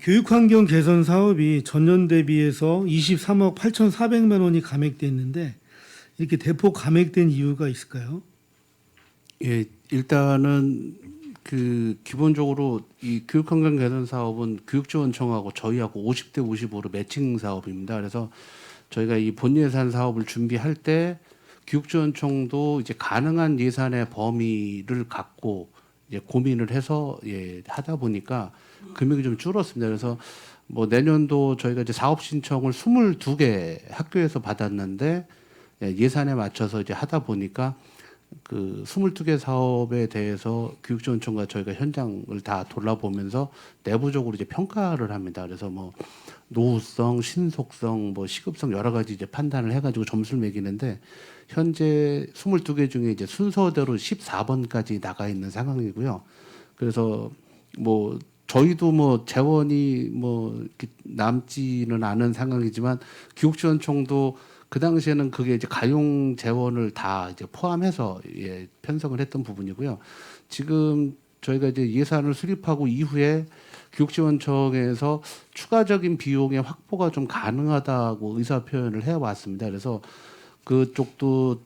교육환경 개선 사업이 전년 대비해서 23억 8,400만 원이 감액됐는데 이렇게 대폭 감액된 이유가 있을까요? 예, 일단은 그 기본적으로 이 교육환경 개선 사업은 교육지원청하고 저희하고 50대 55로 매칭 사업입니다. 그래서 저희가 이 본예산 사업을 준비할 때 교육지원청도 이제 가능한 예산의 범위를 갖고 이제 고민을 해서 하다 보니까 금액이 좀 줄었습니다. 그래서 뭐 내년도 저희가 이제 사업 신청을 22개 학교에서 받았는데 예산에 맞춰서 이제 하다 보니까 그 22개 사업에 대해서 교육지원청과 저희가 현장을 다 돌아보면서 내부적으로 이제 평가를 합니다. 그래서 뭐 노후성, 신속성, 뭐 시급성 여러 가지 이제 판단을 해가지고 점수를 매기는데 현재 22개 중에 이제 순서대로 14번까지 나가 있는 상황이고요. 그래서 뭐 저희도 뭐 재원이 뭐 이렇게 남지는 않은 상황이지만 교육지원청도 그 당시에는 그게 이제 가용 재원을 다 이제 포함해서 편성을 했던 부분이고요. 지금 저희가 이제 예산을 수립하고 이후에 교육지원청에서 추가적인 비용의 확보가 좀 가능하다고 의사 표현을 해왔습니다. 그래서 그쪽도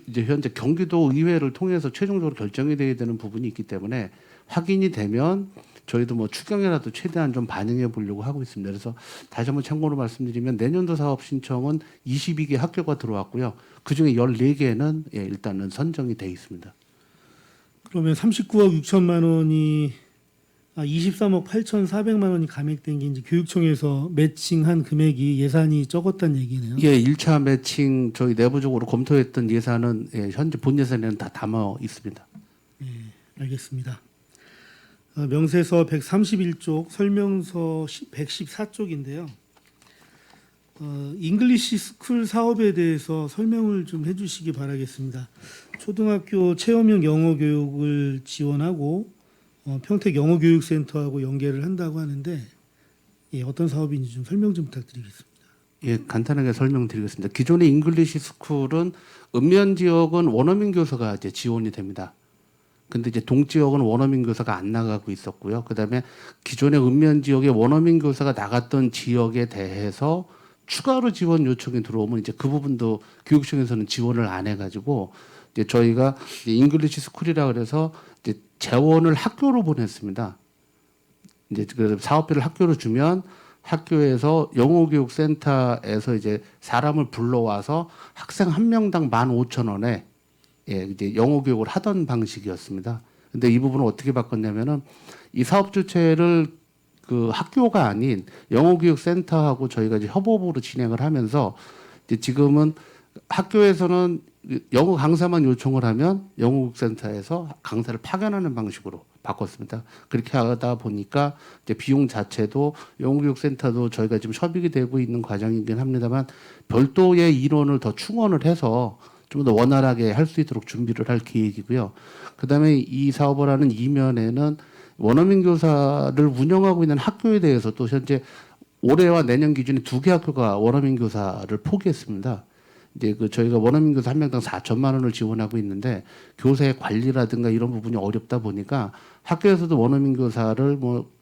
이제 현재 경기도 의회를 통해서 최종적으로 결정이 돼야 되는 부분이 있기 때문에 확인이 되면 저희도 뭐 추경이라도 최대한 좀 반영해 보려고 하고 있습니다. 그래서 다시 한번 참고로 말씀드리면 내년도 사업 신청은 22개 학교가 들어왔고요. 그중에 14개는 예, 일단은 선정이 돼 있습니다. 그러면 39억 6천만 원이 23억 8,400만 원이 감액된 게 이제 교육청에서 매칭한 금액이 예산이 적었다는 얘기네요. 예, 1차 매칭 저희 내부적으로 검토했던 예산은 예, 현재 본 예산에는 다 담아 있습니다. 알겠습니다. 명세서 131쪽, 설명서 114쪽인데요. 잉글리시 스쿨 사업에 대해서 설명을 좀 해주시기 바라겠습니다. 초등학교 체험형 영어 교육을 지원하고 평택 영어교육센터하고 연계를 한다고 하는데 예, 어떤 사업인지 좀 설명 좀 부탁드리겠습니다. 예, 간단하게 설명드리겠습니다. 기존의 잉글리시 스쿨은 읍면 지역은 원어민 교사가 이제 지원이 됩니다. 근데 이제 동지역은 원어민 교사가 안 나가고 있었고요. 그다음에 기존의 읍면 지역에 원어민 교사가 나갔던 지역에 대해서 추가로 지원 요청이 들어오면 이제 그 부분도 교육청에서는 지원을 안 해가지고 이제 저희가 이제 잉글리시 스쿨이라 그래서 이제 재원을 학교로 보냈습니다. 이제 그 사업비를 학교로 주면 학교에서 영어교육센터에서 이제 사람을 불러와서 학생 한 명당 15,000원에 예, 이제 영어 교육을 하던 방식이었습니다. 근데 이 부분을 어떻게 바꿨냐면은 이 사업 주체를 그 학교가 아닌 영어교육센터하고 저희가 이제 협업으로 진행을 하면서 이제 지금은 학교에서는 영어 강사만 요청을 하면 영어교육센터에서 강사를 파견하는 방식으로 바꿨습니다. 그렇게 하다 보니까 이제 비용 자체도 영어교육센터도 저희가 지금 협의가 되고 있는 과정이긴 합니다만 별도의 인원을 더 충원을 해서 좀 더 원활하게 할 수 있도록 준비를 할 계획이고요. 그다음에 이 사업을 하는 이면에는 원어민 교사를 운영하고 있는 학교에 대해서도 현재 올해와 내년 기준에 2개 학교가 원어민 교사를 포기했습니다. 이제 그 저희가 원어민 교사 한 명당 4천만 원을 지원하고 있는데 교사의 관리라든가 이런 부분이 어렵다 보니까 학교에서도 원어민 교사를 뭐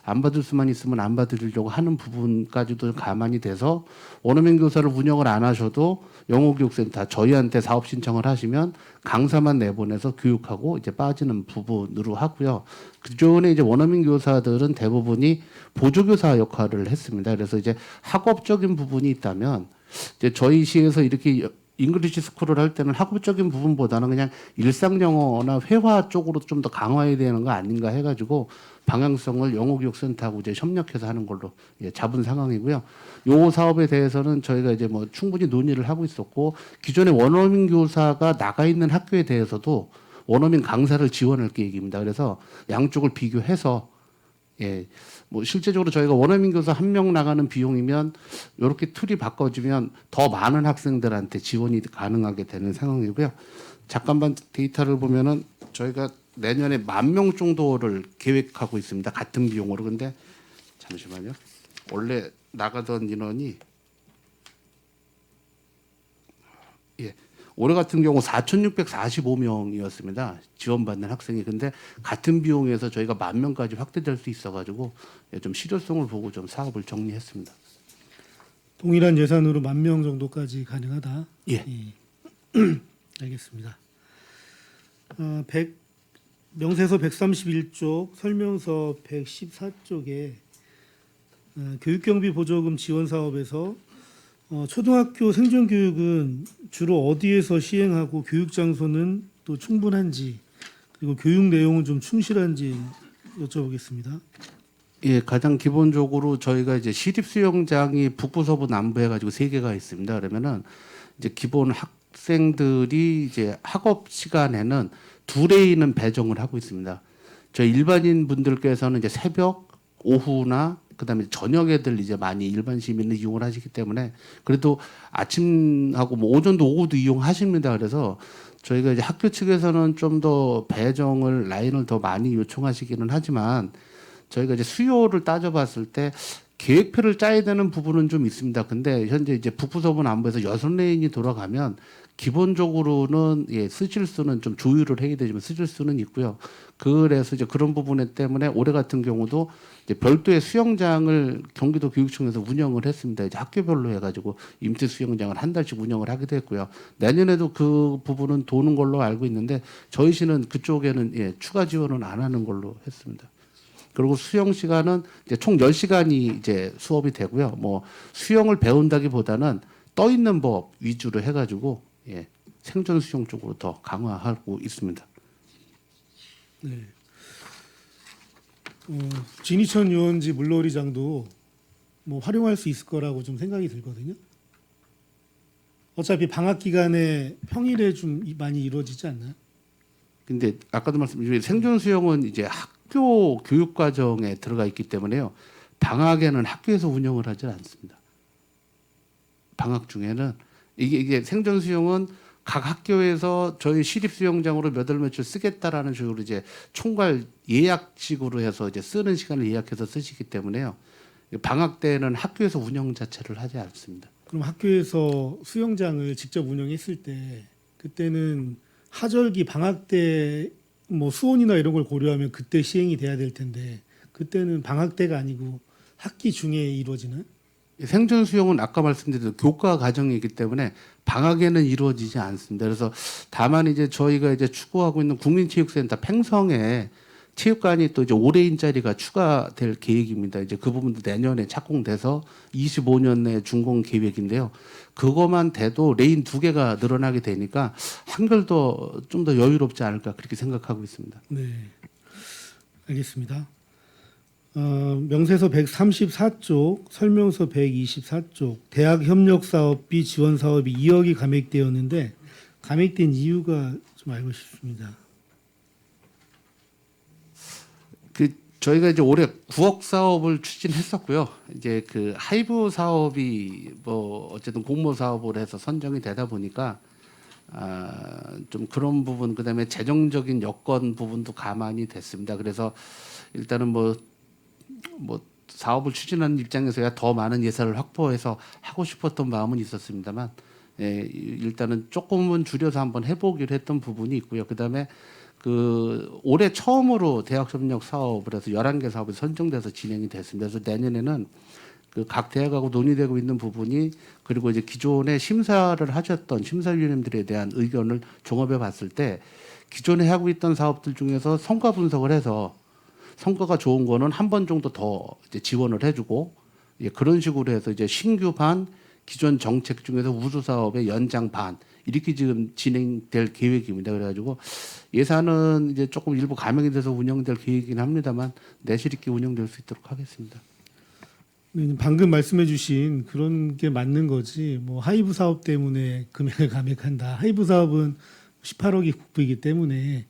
안 받을 수만 있으면 안 받으려고 하는 부분까지도 가만히 돼서 원어민 교사를 운영을 안 하셔도 영어교육센터 저희한테 사업 신청을 하시면 강사만 내보내서 교육하고 이제 빠지는 부분으로 하고요. 그전에 이제 원어민 교사들은 대부분이 보조교사 역할을 했습니다. 그래서 이제 학업적인 부분이 있다면 이제 저희 시에서 이렇게 잉글리시 스쿨을 할 때는 학업적인 부분보다는 그냥 일상 영어나 회화 쪽으로 좀 더 강화해야 되는 거 아닌가 해가지고 방향성을 영어교육센터하고 이제 협력해서 하는 걸로 예, 잡은 상황이고요. 요 사업에 대해서는 저희가 이제 뭐 충분히 논의를 하고 있었고 기존에 원어민 교사가 나가 있는 학교에 대해서도 원어민 강사를 지원할 계획입니다. 그래서 양쪽을 비교해서 예, 뭐 실제적으로 저희가 원어민 교사 한 명 나가는 비용이면 이렇게 틀이 바꿔주면 더 많은 학생들한테 지원이 가능하게 되는 상황이고요. 잠깐만 데이터를 보면은 저희가 내년에 10,000명 정도를 계획하고 있습니다. 같은 비용으로. 근데 잠시만요. 원래 나가던 인원이 예. 올해 같은 경우 4,645명이었습니다. 지원받는 학생이. 근데 같은 비용에서 저희가 10,000명까지 확대될 수 있어가지고 좀 실효성을 보고 좀 사업을 정리했습니다. 동일한 예산으로 10,000명 정도까지 가능하다. 예. 알겠습니다. 명세서 131쪽, 설명서 114쪽에 교육경비 보조금 지원 사업에서 초등학교 생존 교육은 주로 어디에서 시행하고 교육 장소는 또 충분한지 그리고 교육 내용은 좀 충실한지 여쭤보겠습니다. 예, 가장 기본적으로 저희가 이제 시립 수영장이 북부, 서부, 남부 해가지고 3개가 있습니다. 그러면은 이제 기본 학생들이 이제 학업 시간에는 2레인은 배정을 하고 있습니다. 저희 일반인 분들께서는 이제 새벽, 오후나 그다음에 저녁 애들 이제 많이 일반 시민은 이용을 하시기 때문에 그래도 아침하고 뭐 오전도 오후도 이용하십니다. 그래서 저희가 이제 학교 측에서는 좀 더 배정을 라인을 더 많이 요청하시기는 하지만 저희가 이제 수요를 따져봤을 때 계획표를 짜야 되는 부분은 좀 있습니다. 근데 현재 이제 북부, 서부, 남부에서 6레인이 돌아가면 기본적으로는 예, 쓰실 수는 좀 조율을 해야 되지만 쓰실 수는 있고요. 그래서 이제 그런 부분 때문에 올해 같은 경우도 이제 별도의 수영장을 경기도 교육청에서 운영을 했습니다. 이제 학교별로 해가지고 임시 수영장을 한 달씩 운영을 하기도 했고요. 내년에도 그 부분은 도는 걸로 알고 있는데 저희 시는 그쪽에는 예, 추가 지원은 안 하는 걸로 했습니다. 그리고 수영 시간은 이제 총 10시간이 이제 수업이 되고요. 뭐 수영을 배운다기보다는 떠 있는 법 위주로 해가지고 예, 생존 수영 쪽으로 더 강화하고 있습니다. 네. 진이천 유원지 물놀이장도 뭐 활용할 수 있을 거라고 좀 생각이 들거든요. 어차피 방학 기간에 평일에 좀 많이 이루어지지 않나요? 근데 아까도 말씀드린 생존 수영은 이제 학교 교육 과정에 들어가 있기 때문에요. 방학에는 학교에서 운영을 하지 않습니다. 방학 중에는 이게 생존 수영은 각 학교에서 저희 시립 수영장으로 몇 월 며칠 쓰겠다라는 식으로 이제 총괄 예약식으로 해서 이제 쓰는 시간을 예약해서 쓰시기 때문에요. 방학 때는 학교에서 운영 자체를 하지 않습니다. 그럼 학교에서 수영장을 직접 운영했을 때 그때는 하절기 방학 때 뭐 수온이나 이런 걸 고려하면 그때 시행이 돼야 될 텐데 그때는 방학 때가 아니고 학기 중에 이루어지나요? 생존 수영은 아까 말씀드린 교과 과정이기 때문에 방학에는 이루어지지 않습니다. 그래서 다만 이제 저희가 이제 추구하고 있는 국민체육센터 팽성에 체육관이 또 이제 올해인 자리가 추가될 계획입니다. 이제 그 부분도 내년에 착공돼서 25년 내 준공 계획인데요. 그것만 돼도 레인 2개가 늘어나게 되니까 한결 더 좀 더 여유롭지 않을까 그렇게 생각하고 있습니다. 네, 알겠습니다. 명세서 134쪽, 설명서 124쪽, 대학 협력 사업비 지원 사업이 2억이 감액되었는데 감액된 이유가 좀 알고 싶습니다. 저희가 이제 올해 9억 사업을 추진했었고요. 이제 그 하이브 사업이 뭐 어쨌든 공모 사업으로 해서 선정이 되다 보니까 좀 그런 부분 그다음에 재정적인 여건 부분도 감안이 됐습니다. 그래서 일단은 뭐 사업을 추진하는 입장에서야 더 많은 예산을 확보해서 하고 싶었던 마음은 있었습니다만 일단은 조금은 줄여서 한번 해보기로 했던 부분이 있고요. 그다음에 그 올해 처음으로 대학 협력 사업을 해서 11개 사업이 선정돼서 진행이 됐습니다. 그래서 내년에는 그 각 대학하고 논의되고 있는 부분이 그리고 이제 기존에 심사를 하셨던 심사위원님들에 대한 의견을 종합해 봤을 때 기존에 하고 있던 사업들 중에서 성과 분석을 해서 성과가 좋은 거는 한 번 정도 더 이제 지원을 해주고 그런 식으로 해서 이제 신규 반 기존 정책 중에서 우수 사업의 연장 반 이렇게 지금 진행될 계획입니다. 그래가지고 예산은 이제 조금 일부 감액이 돼서 운영될 계획이긴 합니다만 내실 있게 운영될 수 있도록 하겠습니다. 네, 방금 말씀해주신 그런 게 맞는 거지. 뭐 하이브 사업 때문에 금액을 감액한다. 하이브 사업은 18억이 국부이기 때문에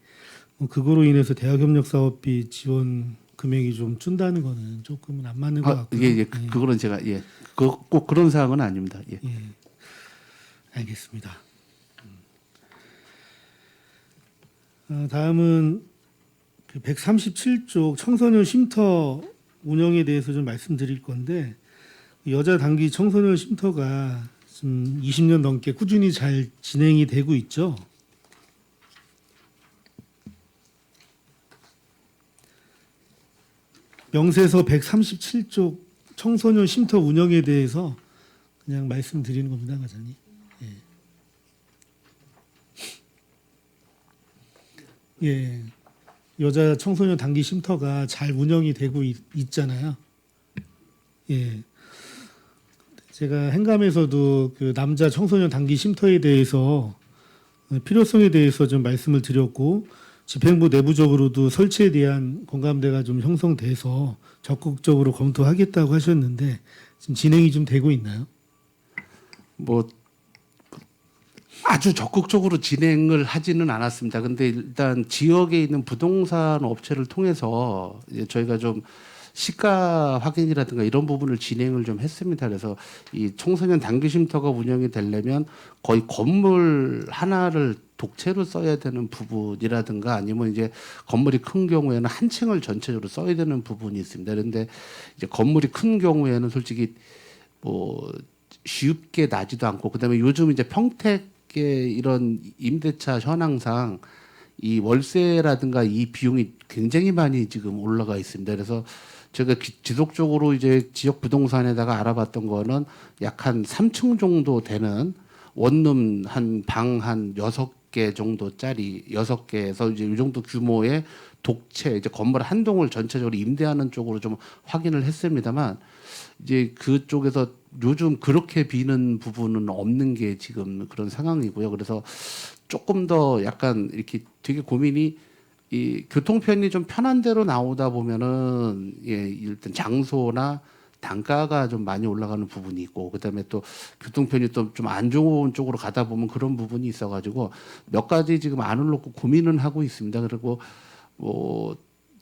그거로 인해서 대학 협력 사업비 지원 금액이 좀 준다는 거는 조금은 안 맞는 것 같고요. 예. 그거는 제가 꼭 그런 사항은 아닙니다. 예. 예, 알겠습니다. 다음은 그 137쪽 청소년 쉼터 운영에 대해서 좀 말씀드릴 건데 여자 단기 청소년 쉼터가 지금 20년 넘게 꾸준히 잘 진행이 되고 있죠. 명세서 137쪽 청소년 쉼터 운영에 대해서 그냥 말씀드리는 겁니다, 과장님. 예, 여자 청소년 단기 쉼터가 잘 운영이 되고 있잖아요. 예, 제가 행감에서도 그 남자 청소년 단기 쉼터에 대해서 필요성에 대해서 좀 말씀을 드렸고 집행부 내부적으로도 설치에 대한 공감대가 좀 형성돼서 적극적으로 검토하겠다고 하셨는데 지금 진행이 좀 되고 있나요? 뭐 아주 적극적으로 진행을 하지는 않았습니다. 근데 일단 지역에 있는 부동산 업체를 통해서 이제 저희가 좀 시가 확인이라든가 이런 부분을 진행을 좀 했습니다. 그래서 이 청소년 단기 쉼터가 운영이 되려면 거의 건물 하나를 독채로 써야 되는 부분이라든가 아니면 이제 건물이 큰 경우에는 한 층을 전체적으로 써야 되는 부분이 있습니다. 그런데 이제 건물이 큰 경우에는 솔직히 뭐 쉽게 나지도 않고 그다음에 요즘 이제 평택의 이런 임대차 현황상 이 월세라든가 이 비용이 굉장히 많이 지금 올라가 있습니다. 그래서 제가 지속적으로 이제 지역 부동산에다가 알아봤던 거는 약 한 3층 정도 되는 원룸 한 방 한 6개 정도짜리 6개에서 이제 이 정도 규모의 독채 이제 건물 한 동을 전체적으로 임대하는 쪽으로 좀 확인을 했습니다만 이제 그쪽에서 요즘 그렇게 비는 부분은 없는 게 지금 그런 상황이고요. 그래서 조금 더 약간 이렇게 되게 고민이 이 교통편이 좀 편한 데로 나오다 보면은 예, 일단 장소나 단가가 좀 많이 올라가는 부분이 있고 그다음에 또 교통편이 또 좀 안 좋은 쪽으로 가다 보면 그런 부분이 있어가지고 몇 가지 지금 안을 놓고 고민은 하고 있습니다. 그리고 뭐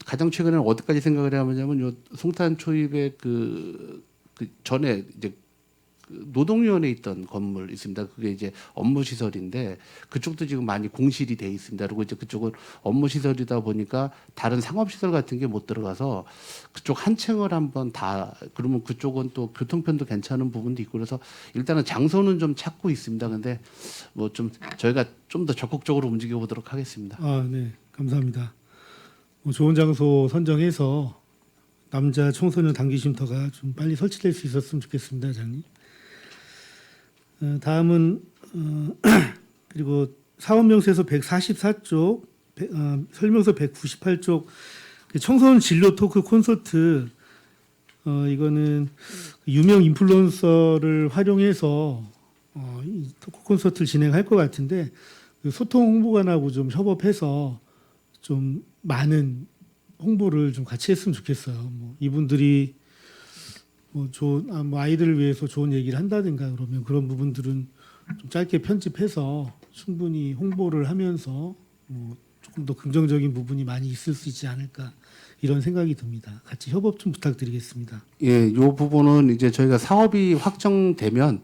가장 최근에는 어디까지 생각을 해야하냐면 요 송탄 초입에 그 전에 이제 그 노동위원회 있던 건물 있습니다. 그게 이제 업무 시설인데 그쪽도 지금 많이 공실이 돼 있습니다. 그리고 이제 그쪽은 업무 시설이다 보니까 다른 상업 시설 같은 게 못 들어가서 그쪽 한 층을 한번 다 그러면 그쪽은 또 교통편도 괜찮은 부분도 있고 그래서 일단은 장소는 좀 찾고 있습니다. 근데 뭐 좀 저희가 좀 더 적극적으로 움직여 보도록 하겠습니다. 아, 네, 감사합니다. 좋은 장소 선정해서 남자 청소년 단기 쉼터가 좀 빨리 설치될 수 있었으면 좋겠습니다, 장님. 다음은 그리고 사업명세서 144쪽, 설명서 198쪽 청소년 진로 토크 콘서트 이거는 유명 인플루언서를 활용해서 이 토크 콘서트를 진행할 것 같은데 그 소통 홍보관하고 좀 협업해서 좀 많은 홍보를 좀 같이 했으면 좋겠어요. 뭐 이분들이 뭐 좋은 뭐 아이들을 위해서 좋은 얘기를 한다든가 그러면 그런 부분들은 좀 짧게 편집해서 충분히 홍보를 하면서 뭐 조금 더 긍정적인 부분이 많이 있을 수 있지 않을까 이런 생각이 듭니다. 같이 협업 좀 부탁드리겠습니다. 예, 요 부분은 이제 저희가 사업이 확정되면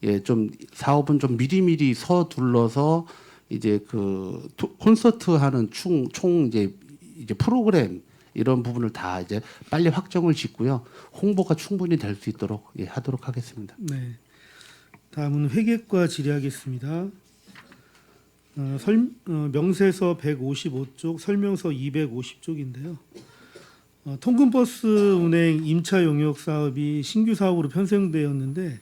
예, 좀 사업은 좀 미리미리 서둘러서 이제 그 콘서트 하는 총 이제 프로그램 이런 부분을 다 이제 빨리 확정을 짓고요. 홍보가 충분히 될 수 있도록 예, 하도록 하겠습니다. 네. 다음은 회계과 질의하겠습니다. 명세서 155쪽, 설명서 250쪽인데요. 통근버스 운행 임차 용역 사업이 신규 사업으로 편성되었는데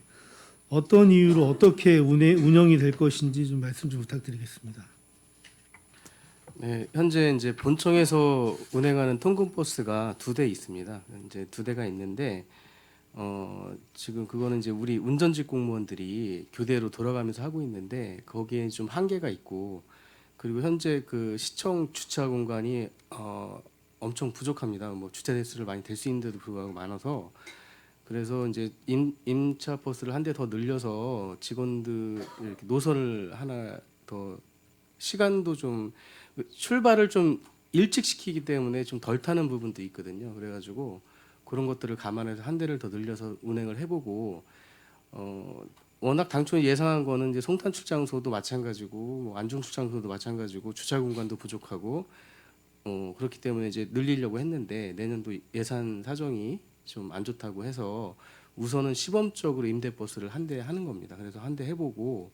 어떤 이유로 어떻게 운영이 될 것인지 좀 말씀 좀 부탁드리겠습니다. 네, 현재 이제 본청에서 운행하는 통근버스가 2대 있습니다. 이제 2대가 있는데 지금 그거는 이제 우리 운전직 공무원들이 교대로 돌아가면서 하고 있는데 거기에 좀 한계가 있고 그리고 현재 그 시청 주차 공간이 엄청 부족합니다. 뭐 주차 대수를 많이 될 수 있는데도 불구하고 많아서 그래서 이제 임차 버스를 한 대 더 늘려서 직원들 이렇게 노선을 하나 더 시간도 좀 출발을 좀 일찍 시키기 때문에 좀 덜 타는 부분도 있거든요. 그래가지고 그런 것들을 감안해서 한 대를 더 늘려서 운행을 해보고 워낙 당초에 예상한 거는 이제 송탄 출장소도 마찬가지고 뭐 안중 출장소도 마찬가지고 주차 공간도 부족하고 그렇기 때문에 이제 늘리려고 했는데 내년도 예산 사정이 좀 안 좋다고 해서 우선은 시범적으로 임대버스를 한 대 하는 겁니다. 그래서 한 대 해보고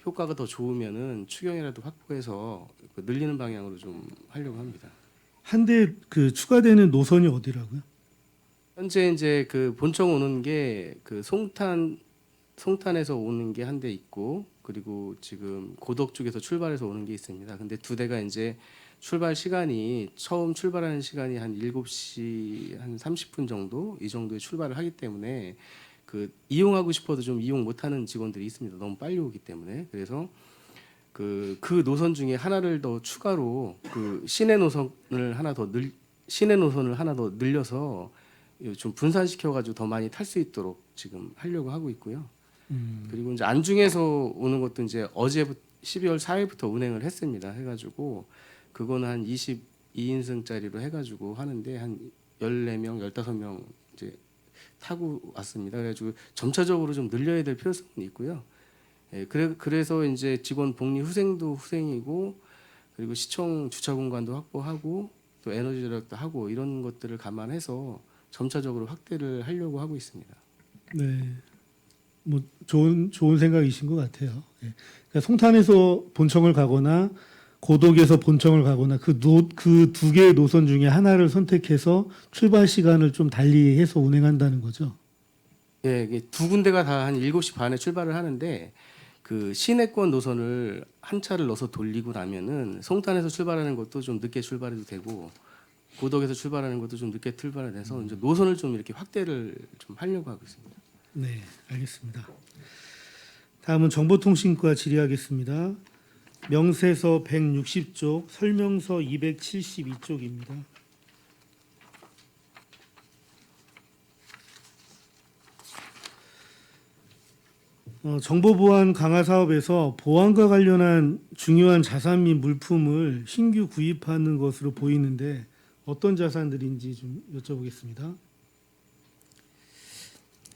효과가 더 좋으면은 추경이라도 확보해서 늘리는 방향으로 좀 하려고 합니다. 한 대 그 추가되는 노선이 어디라고요? 현재 이제 그 본청 오는 게 그 송탄에서 오는 게 한 대 있고 그리고 지금 고덕 쪽에서 출발해서 오는 게 있습니다. 근데 2대가 이제 출발 시간이 처음 출발하는 시간이 한 7시 한 30분 정도 이 정도에 출발을 하기 때문에 그 이용하고 싶어도 좀 이용 못하는 직원들이 있습니다. 너무 빨리 오기 때문에 그래서 그 노선 중에 하나를 더 추가로 그 시내 노선을 하나 더 늘려서 좀 분산시켜 가지고 더 많이 탈 수 있도록 지금 하려고 하고 있고요. 그리고 이제 안중에서 오는 것도 이제 어제부터 12월 4일부터 운행을 했습니다. 해가지고 그거는 한 22인승짜리로 해가지고 하는데 한 14명, 15명 이제 타고 왔습니다. 그래가지고 점차적으로 좀 늘려야 될 필요성이 있고요. 예, 그래서 이제 직원 복리 후생도 후생이고 그리고 시청 주차 공간도 확보하고 또 에너지 절약도 하고 이런 것들을 감안해서 점차적으로 확대를 하려고 하고 있습니다. 네, 뭐 좋은 생각이신 것 같아요. 예. 그러니까 송탄에서 본청을 가거나 고덕에서 본청을 가거나 그 두 개의 노선 중에 하나를 선택해서 출발 시간을 좀 달리해서 운행한다는 거죠. 예, 이게 두 군데가 다 한 7시 반에 출발을 하는데 그 시내권 노선을 한 차를 넣어서 돌리고 나면은 송탄에서 출발하는 것도 좀 늦게 출발해도 되고 고덕에서 출발하는 것도 좀 늦게 출발해서 이제 노선을 좀 이렇게 확대를 좀 하려고 하고 있습니다. 네, 알겠습니다. 다음은 정보통신과 질의하겠습니다. 명세서 160쪽, 설명서 272쪽입니다. 정보보안 강화 사업에서 보안과 관련한 중요한 자산 및 물품을 신규 구입하는 것으로 보이는데 어떤 자산들인지 좀 여쭤보겠습니다.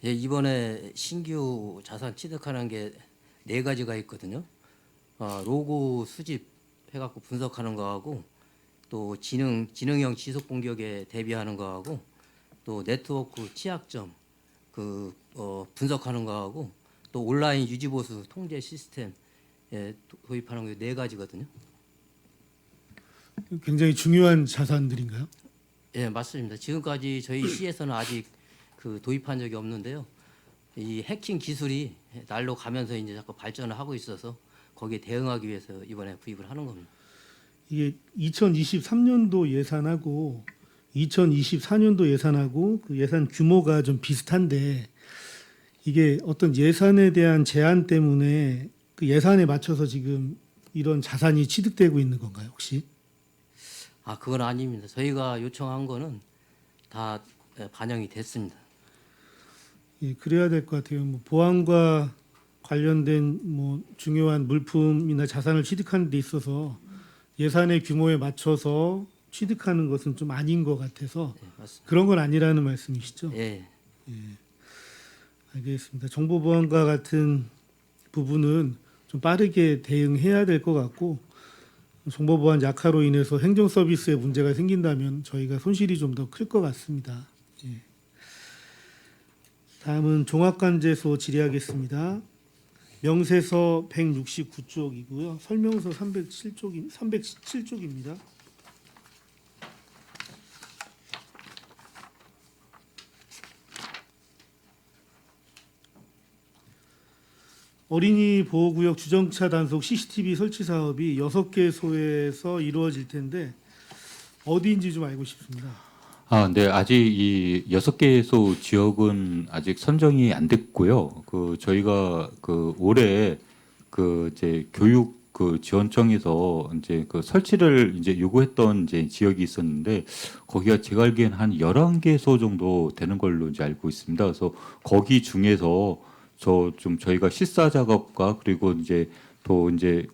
예, 이번에 신규 자산 취득하는 게 네 가지가 있거든요. 로고 수집해갖고 분석하는 거하고 또 지능형 지속 공격에 대비하는 거하고 또 네트워크 취약점 분석하는 거하고 또 온라인 유지보수 통제 시스템 도입하는 게 네 가지거든요. 굉장히 중요한 자산들인가요? 예, 맞습니다. 지금까지 저희 시에서는 아직 도입한 적이 없는데요. 이 해킹 기술이 날로 가면서 이제 자꾸 발전을 하고 있어서 거기에 대응하기 위해서 이번에 구입을 하는 겁니다. 이게 2023년도 예산하고 2024년도 예산하고 그 예산 규모가 좀 비슷한데 이게 어떤 예산에 대한 제한 때문에 그 예산에 맞춰서 지금 이런 자산이 취득되고 있는 건가요, 혹시? 그건 아닙니다. 저희가 요청한 거는 다 반영이 됐습니다. 예, 그래야 될 것 같아요. 뭐 보안과 관련된 뭐 중요한 물품이나 자산을 취득하는 데 있어서 예산의 규모에 맞춰서 취득하는 것은 좀 아닌 것 같아서 네, 맞습니다. 그런 건 아니라는 말씀이시죠? 예, 알겠습니다. 정보보안과 같은 부분은 좀 빠르게 대응해야 될 것 같고 정보보안 약화로 인해서 행정서비스에 문제가 생긴다면 저희가 손실이 좀 더 클 것 같습니다. 예. 다음은 종합관제소 질의하겠습니다. 명세서 169쪽이고요. 설명서 307쪽입니다. 어린이 보호구역 주정차 단속 CCTV 설치 사업이 6개 소에서 이루어질 텐데 어디인지 좀 알고 싶습니다. 네, 아직 이 6개소 지역은 아직 선정이 안 됐고요. 저희가 올해 이제 교육 지원청에서 이제 설치를 이제 요구했던 이제 지역이 있었는데 거기가 제가 알기엔 한 11개소 정도 되는 걸로 이제 알고 있습니다. 그래서 거기 중에서 저희가 실사 작업과 그리고 이제 또 이제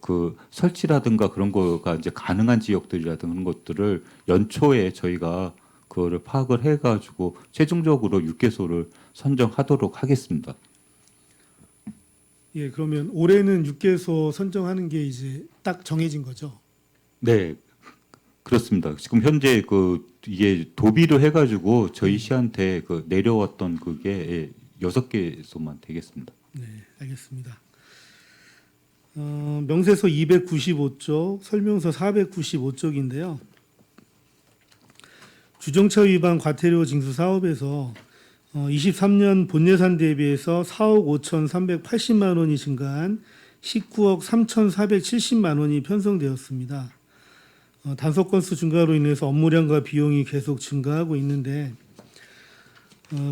설치라든가 그런 거가 이제 가능한 지역들이라든가 그런 것들을 연초에 저희가 그거를 파악을 해가지고 최종적으로 6개소를 선정하도록 하겠습니다. 예, 그러면 올해는 6개소 선정하는 게 이제 딱 정해진 거죠? 네, 그렇습니다. 지금 현재 이게 도비를 해가지고 저희 시한테 내려왔던 그게 6개소만 되겠습니다. 네, 알겠습니다. 명세서 295쪽, 설명서 495쪽인데요. 주정차 위반 과태료 징수 사업에서 23년 본예산 대비해서 4억 5,380만 원이 증가한 19억 3,470만 원이 편성되었습니다. 단속 건수 증가로 인해서 업무량과 비용이 계속 증가하고 있는데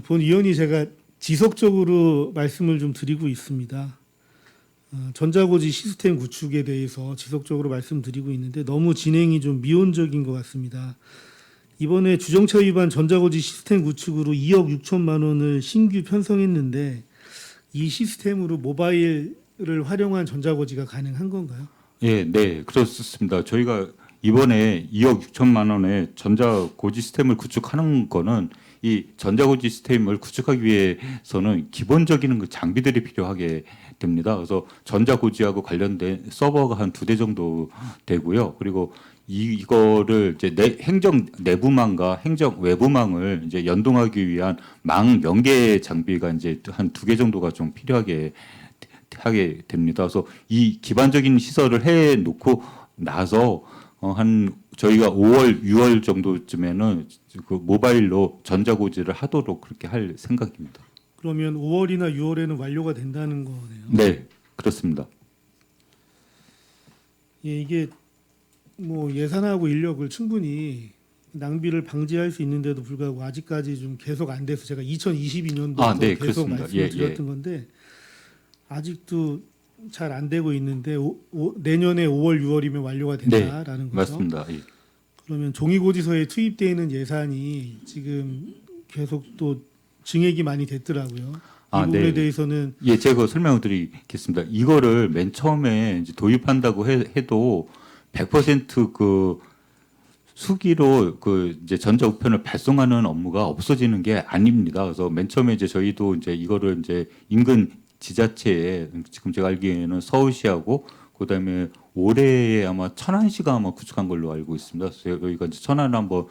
본 의원이 제가 지속적으로 말씀을 좀 드리고 있습니다. 전자고지 시스템 구축에 대해서 지속적으로 말씀드리고 있는데 너무 진행이 좀 미온적인 것 같습니다. 이번에 주정차 위반 전자고지 시스템 구축으로 2억 6천만 원을 신규 편성했는데 이 시스템으로 모바일을 활용한 전자고지가 가능한 건가요? 예, 네, 그렇습니다. 저희가 이번에 2억 6천만 원의 전자고지 시스템을 구축하는 거는 이 전자고지 시스템을 구축하기 위해서는 기본적인 장비들이 필요하게 됩니다. 그래서 전자고지하고 관련된 서버가 한 2대 정도 되고요. 그리고 이거를 이제 행정 내부망과 행정 외부망을 이제 연동하기 위한 망 연계 장비가 이제 한 2개 정도가 좀 필요하게 하게 됩니다. 그래서 이 기반적인 시설을 해 놓고 나서 한 저희가 5월, 6월 정도쯤에는 모바일로 전자고지를 하도록 그렇게 할 생각입니다. 그러면 5월이나 6월에는 완료가 된다는 거네요. 네, 그렇습니다. 예, 이게 뭐 예산하고 인력을 충분히 낭비를 방지할 수 있는데도 불구하고 아직까지 좀 계속 안 돼서 제가 2022년도부터 네, 계속 그렇습니다. 말씀을 예, 드렸던 건데 아직도 잘 안 되고 있는데 내년에 5월, 6월이면 완료가 된다라는 거죠. 맞습니다. 예. 그러면 종이고지서에 투입되어 있는 예산이 지금 계속 또 증액이 많이 됐더라고요. 이 부분에 네. 대해서는 예, 제가 설명을 드리겠습니다. 이거를 맨 처음에 이제 도입한다고 해도 100% 수기로 이제 전자우편을 발송하는 업무가 없어지는 게 아닙니다. 그래서 맨 처음에 이제 저희도 이제 이거를 이제 인근 지자체에 지금 제가 알기에는 서울시하고 그다음에 올해에 아마 천안시가 아마 구축한 걸로 알고 있습니다. 그래서 여기가 이제 천안을 한번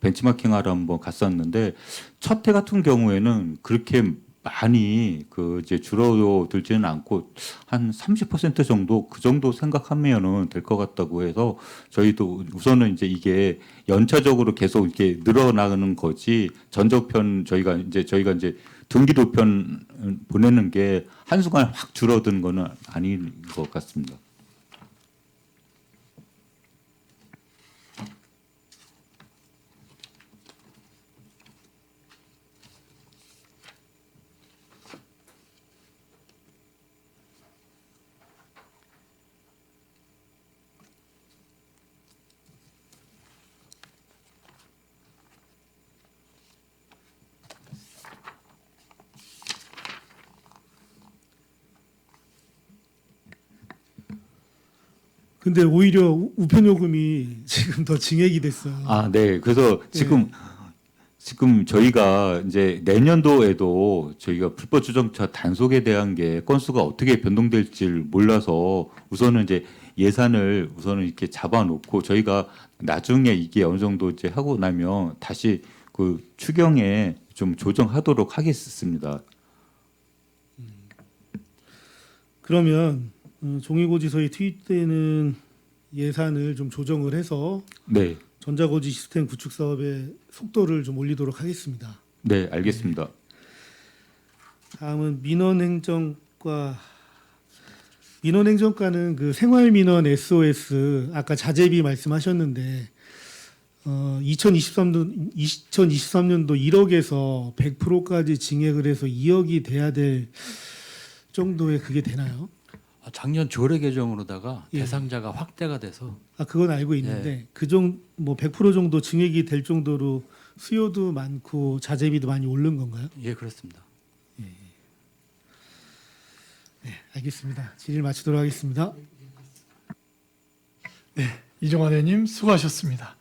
벤치마킹하러 한번 갔었는데 첫 해 같은 경우에는 그렇게 많이 이제 줄어들지는 않고 한 30% 정도 그 정도 생각하면은 될 것 같다고 해서 저희도 우선은 이제 이게 연차적으로 계속 이렇게 늘어나는 거지 전자우편 저희가 이제 등기도편 보내는 게 한순간에 확 줄어든 거는 아닌 것 같습니다. 근데 오히려 우편 요금이 지금 더 증액이 됐어요. 네. 그래서 지금 저희가 이제 내년도에도 저희가 불법 주정차 단속에 대한 게 건수가 어떻게 변동될지를 몰라서 우선은 이제 예산을 우선은 이렇게 잡아놓고 저희가 나중에 이게 어느 정도 이제 하고 나면 다시 추경에 좀 조정하도록 하겠습니다. 그러면 종이고지서에 투입되는 예산을 좀 조정을 해서 네. 전자고지 시스템 구축 사업의 속도를 좀 올리도록 하겠습니다. 네, 알겠습니다. 다음은 민원행정과. 민원행정과는 생활민원 SOS 아까 자재비 말씀하셨는데 2023년도 1억에서 100%까지 증액을 해서 2억이 돼야 될 정도의 그게 되나요? 작년 조례 개정으로다가 예. 대상자가 확대가 돼서 그건 알고 있는데 뭐 100% 정도 증액이 될 정도로 수요도 많고 자재비도 많이 오른 건가요? 예, 그렇습니다. 네, 알겠습니다. 질의 마치도록 하겠습니다. 이종환 의원님 수고하셨습니다.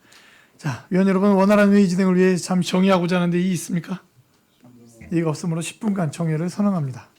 자, 위원 여러분, 원활한 회의 진행을 위해 잠시 정의하고자 하는데 이의 있습니까? 이의가 없으므로 10분간 정회를 선언합니다.